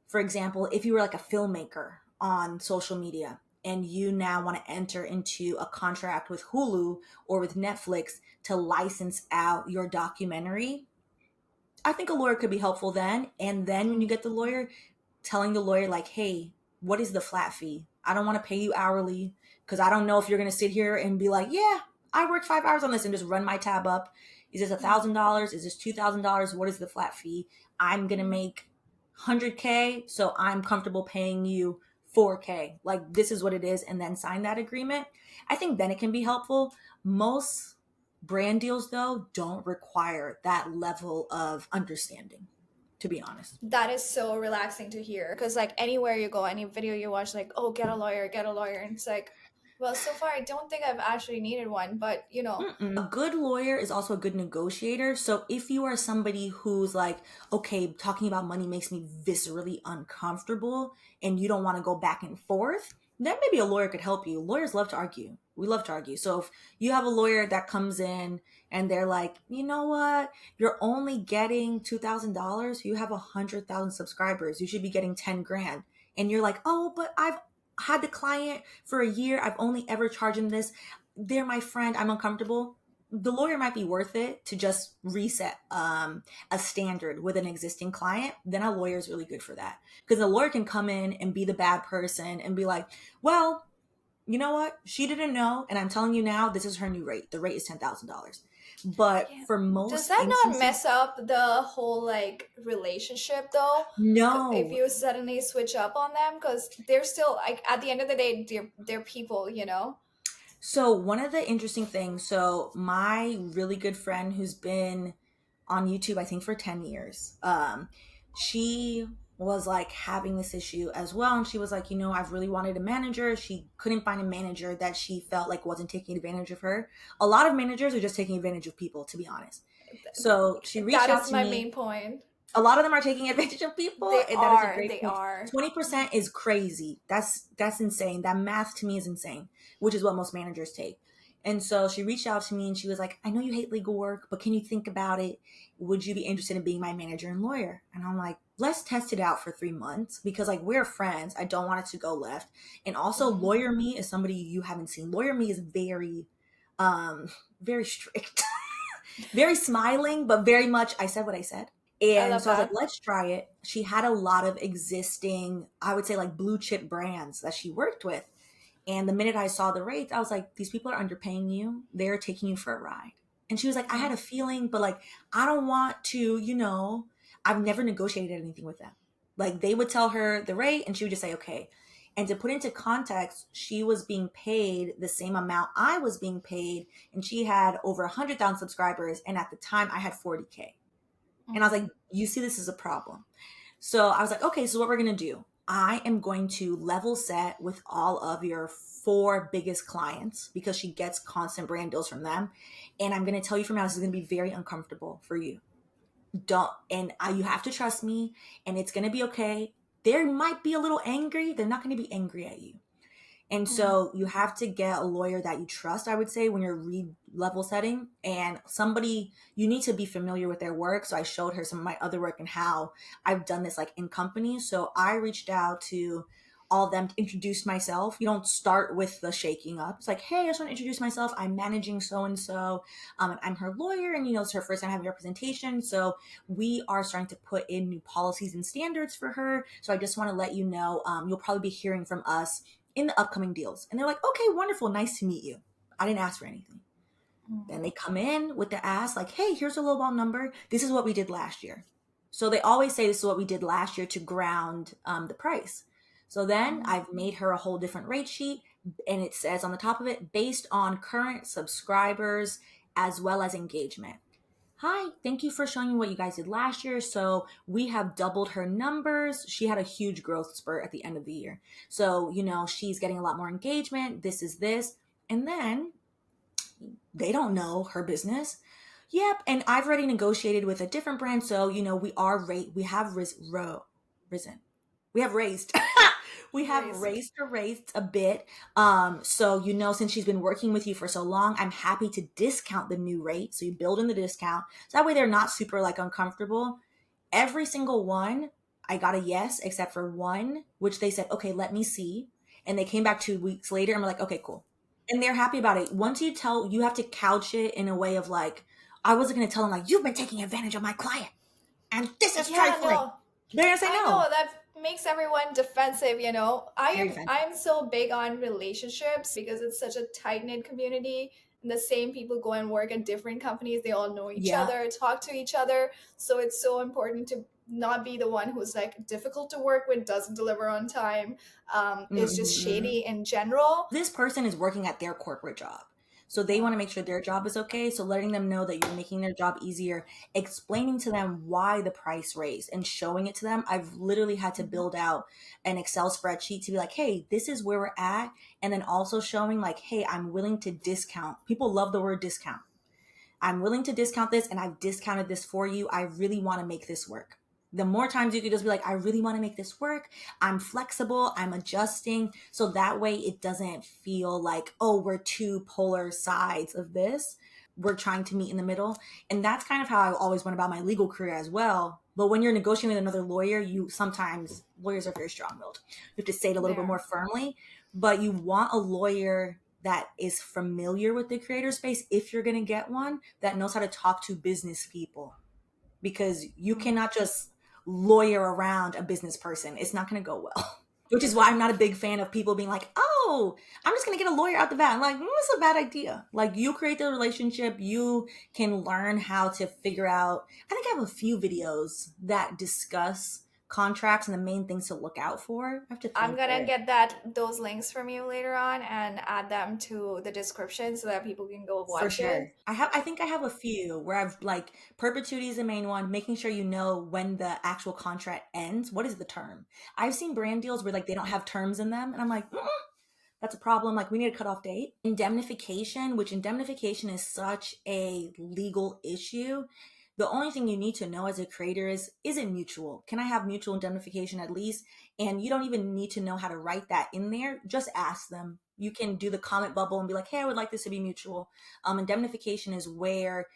for example, if you were like a filmmaker on social media and you now want to enter into a contract with Hulu or with Netflix to license out your documentary, I think a lawyer could be helpful then. And then when you get the lawyer, telling the lawyer like, hey, what is the flat fee? I don't want to pay you hourly because I don't know if you're going to sit here and be like, yeah, I worked 5 hours on this and just run my tab up. Is this $1,000? Is this $2,000? What is the flat fee? I'm going to make 100K. So I'm comfortable paying you 4K. Like this is what it is. And then sign that agreement. I think then it can be helpful. Most brand deals though don't require that level of understanding, to be honest. That is so relaxing to hear because, like, anywhere you go, any video you watch, like, oh, get a lawyer, get a lawyer. And it's like, well, so far, I don't think I've actually needed one, but you know. Mm-mm. A good lawyer is also a good negotiator. So if you are somebody who's like, okay, talking about money makes me viscerally uncomfortable and you don't want to go back and forth, then maybe a lawyer could help you. Lawyers love to argue. We love to argue. So if you have a lawyer that comes in and they're like, you know what, you're only getting $2,000. You have 100,000 subscribers. You should be getting 10 grand. And you're like, oh, but I've had the client for a year. I've only ever charged him this. They're my friend. I'm uncomfortable. The lawyer might be worth it to just reset a standard with an existing client. Then a lawyer is really good for that because the lawyer can come in and be the bad person and be like, well, you know what? She didn't know. And I'm telling you now, this is her new rate. The rate is $10,000. But Yeah. for Does most that not instances, mess up the whole like relationship though? If no. you suddenly switch up on them, because they're still like at the end of the day, they're people, you know. So one of the interesting things, so my really good friend who's been on YouTube, I think for 10 years, she was like having this issue as well. And she was like, I've really wanted a manager. She couldn't find a manager that she felt like wasn't taking advantage of her. A lot of managers are just taking advantage of people, to be honest. So she reached That out is to my me. main point. A lot of them are taking advantage of people, They and that is a are. great They point. are. 20% is crazy. That's insane. That math to me is insane, which is what most managers take. And so she reached out to me and she was like, I know you hate legal work, but can you think about it? Would you be interested in being my manager and lawyer? And I'm like, let's test it out for 3 months because like we're friends. I don't want it to go left. And also Mhm. lawyer me is somebody you haven't seen. Lawyer me is very, um, very strict, very smiling, but very much I said what I said. I And love so I was like, that. let's try it. She had a lot of existing, I would say like blue chip brands that she worked with. And the minute I saw the rates, I was like, these people are underpaying you. They're taking you for a ride. And she was like, I had Mm. a feeling, but like, I don't want to, I've never negotiated anything with them. Like they would tell her the rate and she would just say, okay. And to put into context, she was being paid the same amount I was being paid. And she had over 100,000 subscribers. And at the time I had 40K. And I was Mm. like, you see, this is a problem. So I was like, okay, so what we're going to do, I am going to level set with all of your 4 biggest clients because she gets constant brand deals from them. And I'm going to tell you from now, this is going to be very uncomfortable for you. You have to trust me and it's going to be okay. They might be a little angry. They're not going to be angry at you. And Mm. so you have to get a lawyer that you trust, I would say, when you're level setting and somebody, you need to be familiar with their work. So I showed her some of my other work and how I've done this like in companies. So I reached out to all of them to introduce myself. You don't start with the shaking up. It's like, hey, I just want to introduce myself. I'm managing so-and-so. And I'm her lawyer and, it's her first time having representation. So we are starting to put in new policies and standards for her. So I just want to let you know, you'll probably be hearing from us in the upcoming deals. And they're like, okay, wonderful. Nice to meet you. I didn't ask for anything. Mm. Then they come in with the ask like, hey, here's a lowball number. This is what we did last year. So they always say this is what we did last year to ground the price. So then Mm. I've made her a whole different rate sheet. And it says on the top of it, based on current subscribers as well as engagement. Hi, thank you for showing me what you guys did last year. So we have doubled her numbers. She had a huge growth spurt at the end of the year. So, she's getting a lot more engagement. This is this. And then they don't know her business. Yep. And I've already negotiated with a different brand. So, we have risen. We have raised. We have raised a bit. So, since she's been working with you for so long, I'm happy to discount the new rate. So you build in the discount. So that way they're not super like uncomfortable. Every single one, I got a yes, except for one, which they said, okay, let me see. And they came back 2 weeks later and we're like, okay, cool. And they're happy about it. Once you have to couch it in a way of like, I wasn't going to tell them like, you've been taking advantage of my client and this is Yeah, trifling. no. They're going to say I no. know that makes everyone defensive, you know. Very defensive. I'm so big on relationships because it's such a tight-knit community. And the same people go and work at different companies. They all know each Yeah. other, talk to each other. So it's so important to not be the one who's like difficult to work with, doesn't deliver on time, is just shady in general. This person is working at their corporate job. So they want to make sure their job is okay. So letting them know that you're making their job easier, explaining to them why the price raised and showing it to them. I've literally had to build out an Excel spreadsheet to be like, hey, this is where we're at. And then also showing like, hey, I'm willing to discount. People love the word discount. I'm willing to discount this and I've discounted this for you. I really want to make this work. The more times you could just be like, I really want to make this work. I'm flexible. I'm adjusting. So that way it doesn't feel like, oh, we're two polar sides of this. We're trying to meet in the middle. And that's kind of how I always went about my legal career as well. But when you're negotiating with another lawyer, sometimes lawyers are very strong-willed. You have to say it a little bit more firmly, but you want a lawyer that is familiar with the creator space, if you're going to get one, that knows how to talk to business people, because you cannot just lawyer around a business person. It's not going to go well. Which is why I'm not a big fan of people being like, oh, I'm just going to get a lawyer out the bat. I'm like, it's a bad idea. Like, you create the relationship. You can learn how to figure out. I think I have a few videos that discuss contracts and the main things to look out for. I have to think I'm gonna get those links from you later on and add them to the description so that people can go watch for sure. it. I think I have a few where I've like, perpetuity is the main one, making sure you know when the actual contract ends. What is the term? I've seen brand deals where like they don't have terms in them, and I'm like, that's a problem. Like, we need a cutoff date. Indemnification, which indemnification is such a legal issue. The only thing you need to know as a creator is it mutual? Can I have mutual indemnification at least? And you don't even need to know how to write that in there. Just ask them. You can do the comment bubble and be like, hey, I would like this to be mutual. Indemnification is where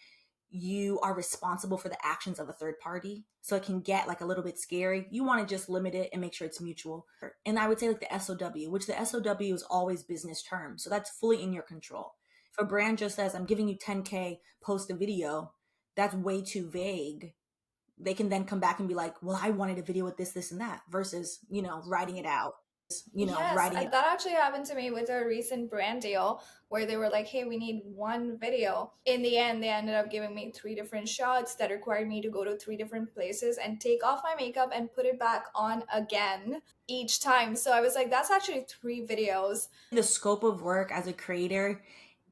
you are responsible for the actions of a third party. So it can get like a little bit scary. You want to just limit it and make sure it's mutual. And I would say like the SOW, which the SOW is always business terms. So that's fully in your control. If a brand just says, I'm giving you 10K, post a video, that's way too vague. They can then come back and be like, well, I wanted a video with this, this, and that, versus, writing it out. Yes, that actually happened to me with a recent brand deal where they were like, hey, we need one video. In the end, they ended up giving me 3 different shots that required me to go to 3 different places and take off my makeup and put it back on again each time. So I was like, that's actually 3 videos. The scope of work as a creator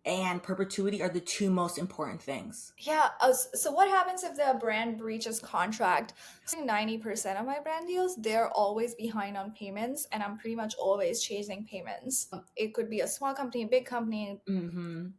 and perpetuity are the 2 most important things. Yeah. So what happens if the brand breaches contract? 90% of my brand deals, they're always behind on payments, and I'm pretty much always chasing payments. It could be a small company, big company,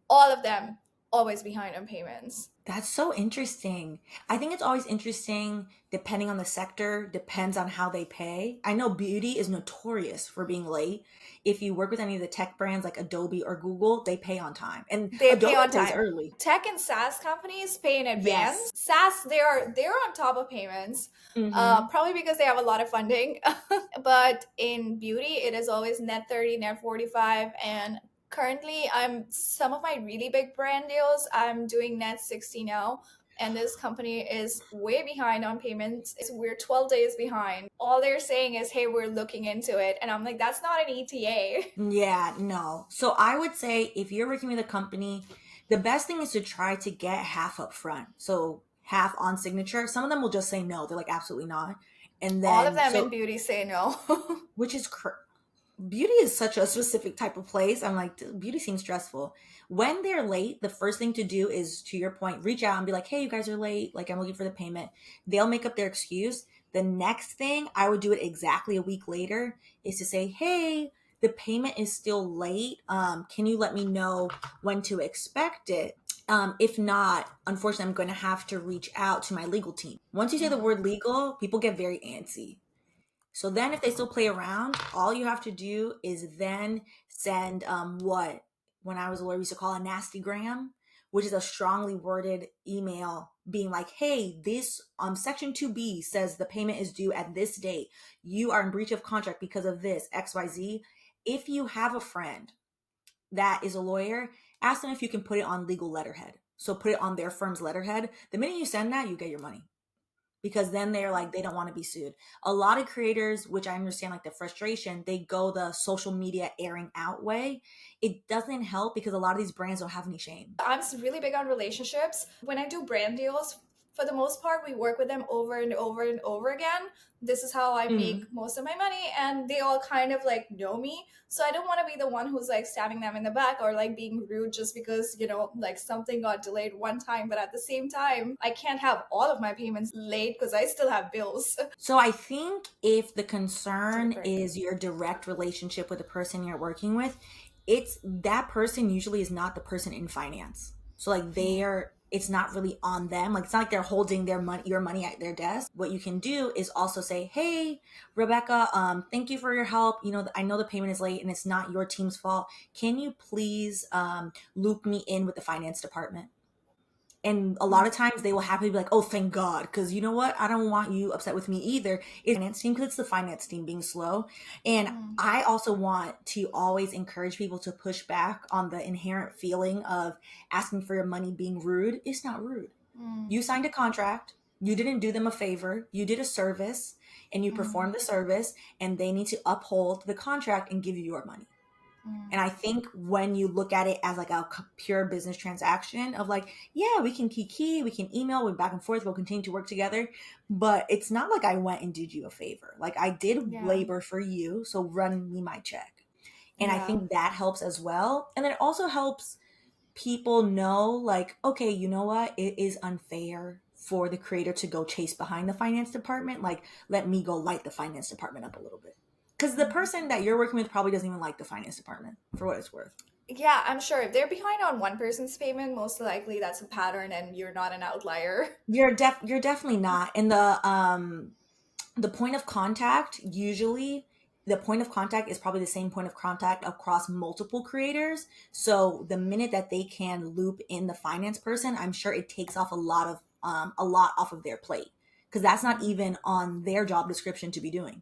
all of them always behind on payments. That's so interesting. I think it's always interesting depending on the sector, depends on how they pay. I know beauty is notorious for being late. If you work with any of the tech brands like Adobe or Google, they pay on time. And they Adobe pay on pays time. early. Tech and SaaS companies pay in advance. Yes. SaaS, they're on top of payments, probably because they have a lot of funding. But in beauty, it is always net 30, net 45, and currently some of my really big brand deals, I'm doing net 60 now. And this company is way behind on payments. We're 12 days behind. All they're saying is, hey, we're looking into it. And I'm like, that's not an ETA. Yeah, no. So I would say if you're working with a company, the best thing is to try to get half up front. So half on signature. Some of them will just say no. They're like, absolutely not. And then all of them in beauty say no. which is beauty is such a specific type of place. I'm like, beauty seems stressful. When they're late, the first thing to do is, to your point, reach out and be like, hey, you guys are late. Like, I'm looking for the payment. They'll make up their excuse. The next thing, I would do it exactly a week later, is to say, hey, the payment is still late. Can you let me know when to expect it? If not, unfortunately, I'm going to have to reach out to my legal team. Once you say the word legal, people get very antsy. So then if they still play around, all you have to do is then send what when I was a lawyer we used to call a nasty gram, which is a strongly worded email being like, hey, this section 2B says the payment is due at this date. You are in breach of contract because of this, XYZ. If you have a friend that is a lawyer, ask them if you can put it on legal letterhead. So put it on their firm's letterhead. The minute you send that, you get your money, because then they're like, they don't want to be sued. A lot of creators, which I understand like the frustration, they go the social media airing out way. It doesn't help because a lot of these brands don't have any shame. I'm really big on relationships. When I do brand deals, for the most part, we work with them over and over and over again. This is how I make most of my money, and they all kind of like know me. So I don't want to be the one who's like stabbing them in the back or like being rude just because, you know, like something got delayed one time. But at the same time, I can't have all of my payments late because I still have bills. So I think if the concern is your direct relationship with the person you're working with, it's that person usually is not the person in finance. So like it's not really on them. Like it's not like they're holding your money at their desk. What you can do is also say, hey, Rebecca, thank you for your help. You know, I know the payment is late and it's not your team's fault. Can you please loop me in with the finance department? And a lot of times they will happily be like, oh, thank God. Because you know what? I don't want you upset with me either. It's the finance team, because it's the finance team being slow. And I also want to always encourage people to push back on the inherent feeling of asking for your money being rude. It's not rude. You signed a contract. You didn't do them a favor. You did a service and you performed the service, and they need to uphold the contract and give you your money. And I think when you look at it as like a pure business transaction of like, yeah, we can key, we can email, we're back and forth, we'll continue to work together. But it's not like I went and did you a favor. Like I did labor for you, so run me my check. And I think that helps as well. And then it also helps people know like, okay, you know what? It is unfair for the creator to go chase behind the finance department. Like, let me go light the finance department up a little bit. Because the person that you're working with probably doesn't even like the finance department, for what it's worth. Yeah, I'm sure if they're behind on one person's payment, most likely that's a pattern and you're not an outlier. You're definitely not. And the point of contact, usually the point of contact is probably the same point of contact across multiple creators. So the minute that they can loop in the finance person, I'm sure it takes off a lot off of their plate, because that's not even on their job description to be doing.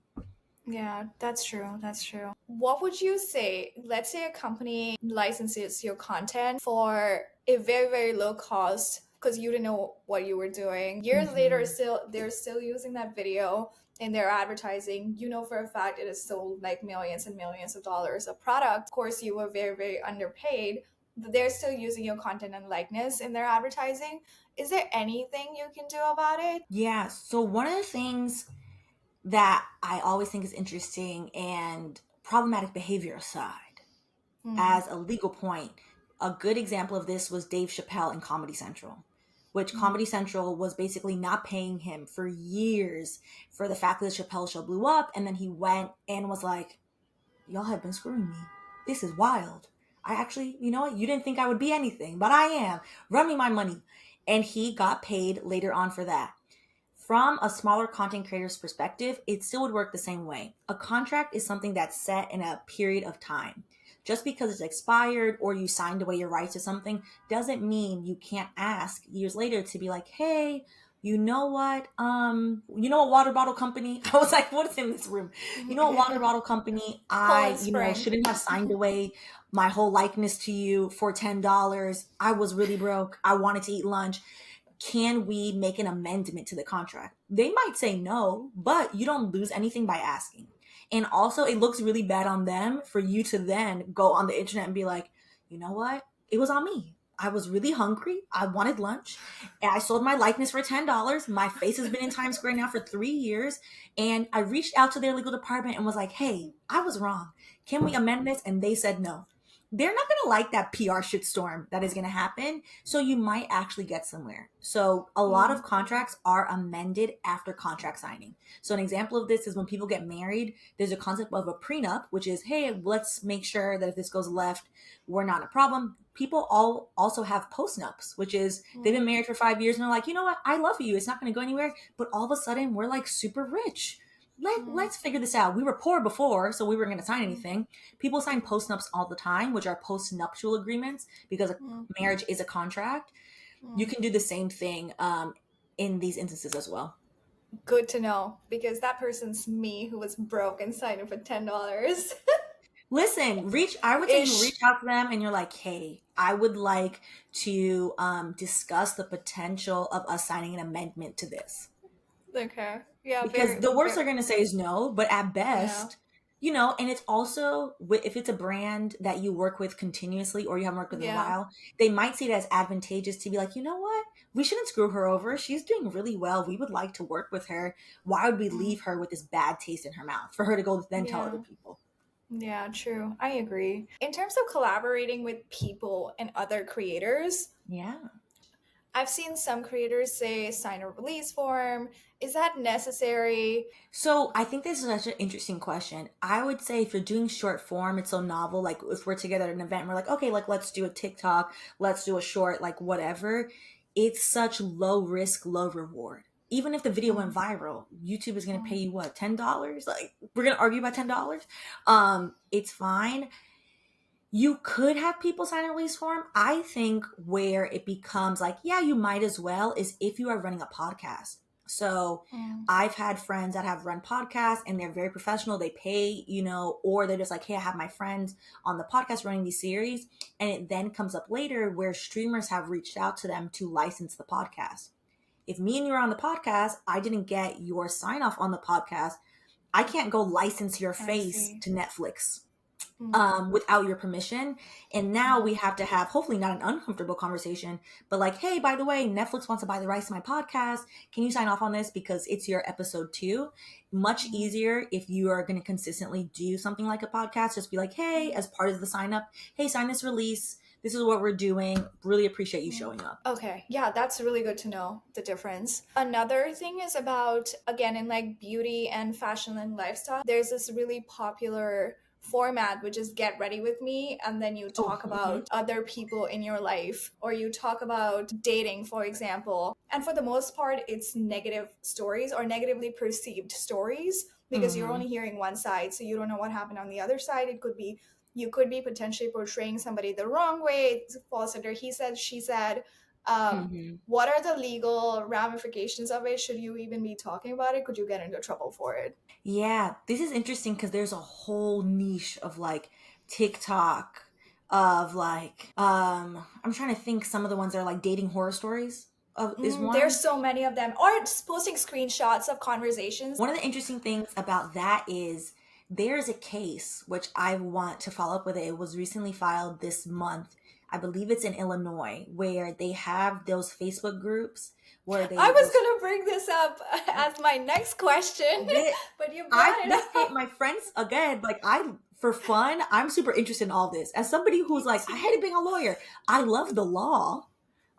Yeah, that's true. That's true. What would you say? Let's say a company licenses your content for a very, very low cost because you didn't know what you were doing. Years later, they're still using that video in their advertising. You know for a fact it is sold like millions and millions of dollars of product. Of course, you were very, very underpaid, but they're still using your content and likeness in their advertising. Is there anything you can do about it? Yeah. So one of the things that I always think is interesting, and problematic behavior aside, as a legal point, a good example of this was Dave Chappelle in Comedy Central, which Comedy Central was basically not paying him for years for the fact that the Chappelle show blew up. And then he went and was like, y'all have been screwing me. This is wild. I actually, you know what? You didn't think I would be anything, but I am. Run me my money. And he got paid later on for that. From a smaller content creator's perspective, it still would work the same way. A contract is something that's set in a period of time. Just because it's expired or you signed away your rights to something doesn't mean you can't ask years later to be like, hey, you know what? A water bottle company? I was like, what is in this room? You know, a water bottle company, shouldn't have signed away my whole likeness to you for $10. I was really broke. I wanted to eat lunch. Can we make an amendment to the contract? They might say no, but you don't lose anything by asking. And also, it looks really bad on them for you to then go on the internet and be like, you know what? It was on me. I was really hungry. I wanted lunch. And I sold my likeness for $10. My face has been in Times Square now for 3 years. And I reached out to their legal department and was like, hey, I was wrong. Can we amend this? And they said no. They're not going to like that PR shitstorm that is going to happen. So you might actually get somewhere. So a lot of contracts are amended after contract signing. So an example of this is when people get married, there's a concept of a prenup, which is, hey, let's make sure that if this goes left, we're not a problem. People all also have postnups, which is they've been married for 5 years and they're like, you know what? I love you. It's not going to go anywhere. But all of a sudden, we're like super rich. Let's figure this out. We were poor before, so we weren't going to sign anything. People sign postnups all the time, which are postnuptial agreements because a marriage is a contract. You can do the same thing in these instances as well. Good to know, because that person's me who was broke and signed up for $10. Listen, I would say you reach out to them and you're like, hey, I would like to discuss the potential of us signing an amendment to this. Okay. Yeah. Because the worst they're going to say is no, but at best, Yeah. and it's also, if it's a brand that you work with continuously or you haven't worked with in a Yeah. while, they might see it as advantageous to be like, you know what? We shouldn't screw her over. She's doing really well. We would like to work with her. Why would we leave her with this bad taste in her mouth for her to go then tell other people? Yeah, true. I agree. In terms of collaborating with people and other creators, Yeah. I've seen some creators say sign a release form. Is that necessary? So I think this is such an interesting question. I would say if you're doing short form, it's so novel. Like if we're together at an event, we're like, okay, like let's do a TikTok, let's do a short, like whatever. It's such low risk, low reward. Even if the video went viral, YouTube is going to pay you what, $10? Like we're going to argue about $10. It's fine. You could have people sign a release form. I think where it becomes like, yeah, you might as well is if you are running a podcast. So I've had friends that have run podcasts and they're very professional. They pay, or they're just like, hey, I have my friends on the podcast running these series. And it then comes up later where streamers have reached out to them to license the podcast. If me and you are on the podcast, I didn't get your sign off on the podcast. I can't go license your face to Netflix without your permission. And now we have to have, hopefully not an uncomfortable conversation, but like, hey, by the way, Netflix wants to buy the rights to my podcast. Can you sign off on this because it's your episode too? Much easier if you are going to consistently do something like a podcast. Just be like, hey, as part of the sign up, hey, sign this release. This is what we're doing. Really appreciate you showing up. Okay. Yeah, that's really good to know the difference. Another thing is about, again, in like beauty and fashion and lifestyle, there's this really popular format which is get ready with me, and then you talk about other people in your life, or you talk about dating, for example, and for the most part it's negative stories or negatively perceived stories because you're only hearing one side, so you don't know what happened on the other side. You could be potentially portraying somebody the wrong way. It falls under he said, she said. What are the legal ramifications of it? Should you even be talking about it? Could you get into trouble for it? Yeah, this is interesting because there's a whole niche of like TikTok, of like I'm trying to think some of the ones that are like dating horror stories is one. There's so many of them. Or just posting screenshots of conversations. One of the interesting things about that is there's a case which I want to follow up with. It was recently filed this month. I believe it's in Illinois, where they have those Facebook groups where they. I was gonna bring this up as my next question, but you brought it up. My friends again, like for fun, I'm super interested in all this. As somebody who's like, I hated being a lawyer. I love the law.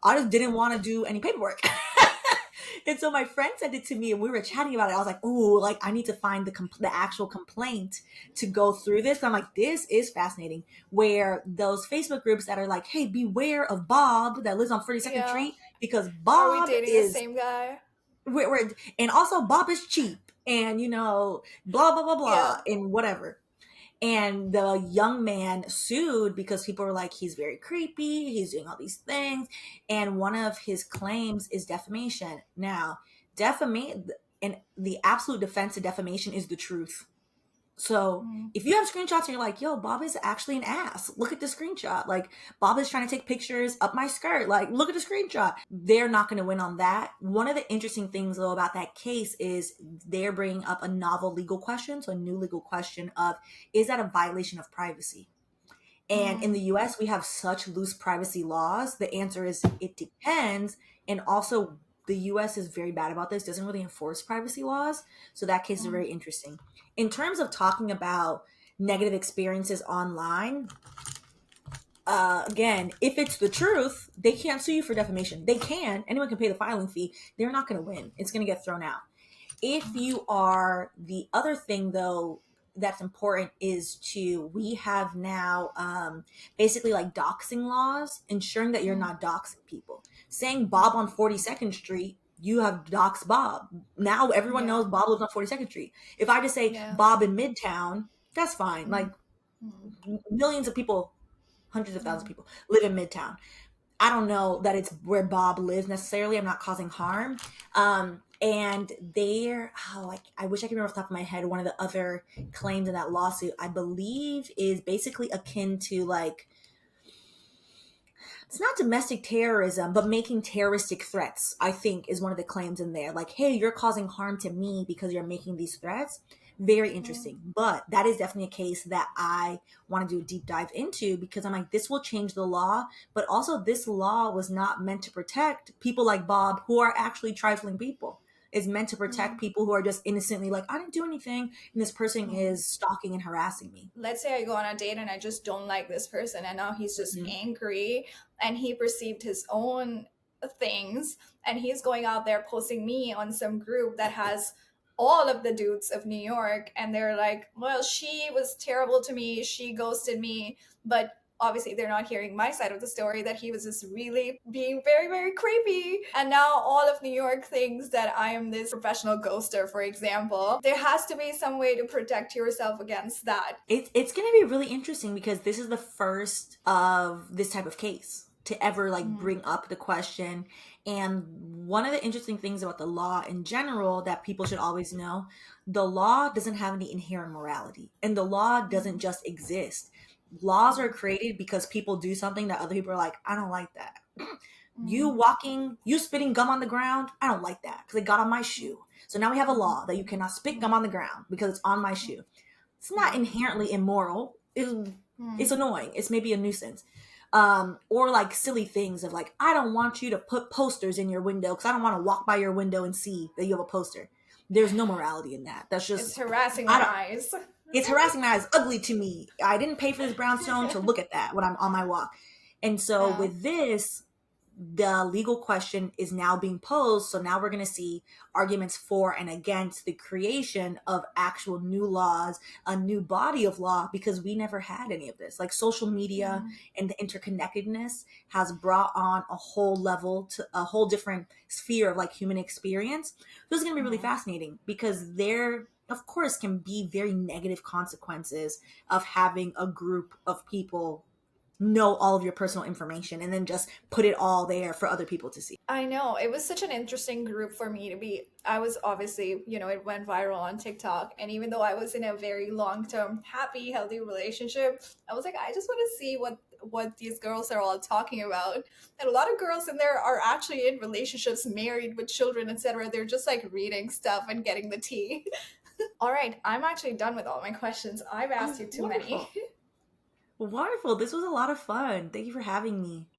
I just didn't want to do any paperwork. And so my friend sent it to me and we were chatting about it. I was like, oh, like I need to find the actual complaint to go through this. I'm like, this is fascinating. Where those Facebook groups that are like, hey, beware of Bob that lives on 42nd Street because Bob are we dating is the same guy? And also Bob is cheap and blah, blah, blah, blah, and whatever. And the young man sued because people were like, he's very creepy. He's doing all these things. And one of his claims is defamation. Now, and the absolute defense of defamation is the truth. So if you have screenshots and you're like, yo, Bob is actually an ass. Look at the screenshot. Like, Bob is trying to take pictures up my skirt. Like, look at the screenshot. They're not going to win on that. One of the interesting things, though, about that case is they're bringing up a novel legal question. So a new legal question of, is that a violation of privacy? And in the Mm, US, we have such loose privacy laws. The answer is it depends. And also, the US is very bad about this, doesn't really enforce privacy laws. So that case is mm, very interesting. In terms of talking about negative experiences online, again, if it's the truth, they can't sue you for defamation. They can. Anyone can pay the filing fee. They're not going to win. It's going to get thrown out. If you are the other thing, though, that's important is to we have now basically like doxing laws, ensuring that you're mm. not doxing people. Saying Bob on 42nd Street, you have doxed Bob. Now everyone Yeah, knows Bob lives on 42nd Street. If I just say yeah. Bob in Midtown, that's fine. Mm, Like mm, millions of people, hundreds of thousands of mm, people live in Midtown. I don't know that it's where Bob lives necessarily. I'm not causing harm. And there, I wish I could remember off the top of my head, one of the other claims in that lawsuit, I believe, is basically akin to like, it's not domestic terrorism, but making terroristic threats, I think, is one of the claims in there. Like, hey, you're causing harm to me because you're making these threats. Very mm, interesting. But that is definitely a case that I want to do a deep dive into because I'm like, this will change the law. But also, this law was not meant to protect people like Bob who are actually trifling people. It's meant to protect mm, people who are just innocently like, I didn't do anything. And this person mm. is stalking and harassing me. Let's say I go on a date and I just don't like this person, and now he's just Mhm. angry and he perceived his own things, and he's going out there posting me on some group that has all of the dudes of New York, and they're like, well, she was terrible to me, she ghosted me, but obviously they're not hearing my side of the story, that he was just really being very, very creepy. And now all of New York thinks that I am this professional ghoster, for example. There has to be some way to protect yourself against that. It's going to be really interesting because this is the first of this type of case to ever like Mm, bring up the question. And one of the interesting things about the law in general that people should always know, the law doesn't have any inherent morality, and the law doesn't mm, just exist. Laws are mm, created because people do something that other people are like, I don't like that. You mm, walking, you spitting gum on the ground, I don't like that because it got on my shoe. So now we have a mm, law that you cannot spit gum mm, on the ground because it's on my shoe. It's not mm, inherently immoral. It's mm, annoying. It's maybe a nuisance. Or like silly things of like, I don't want you to put posters in your window because I don't want to walk by your window and see that you have a poster. There's no morality in that. That's it's just, harassing I my don't, eyes. it's harassing my eyes, ugly to me. I didn't pay for this brownstone to look at that when I'm on my walk. And so Yeah. with this, the legal question is now being posed. So now we're going to see arguments for and against the creation of actual new laws, a new body of law, because we never had any of this. Like social media Mm, and the interconnectedness has brought on a whole level to a whole different sphere of like human experience. This is going to be really mm. fascinating because there, of course, can be very negative consequences of having a group of people know all of your personal information and then just put it all there for other people to see. I know. It was such an interesting group for me to be. I was obviously, it went viral on TikTok. And even though I was in a very long term, happy, healthy relationship, I was like, I just want to see what these girls are all talking about. And a lot of girls in there are actually in relationships, married with children, etc. They're just like reading stuff and getting the tea. All right, I'm actually done with all my questions. I've Oh, asked you too many. wonderful. Wonderful. This was a lot of fun. Thank you for having me.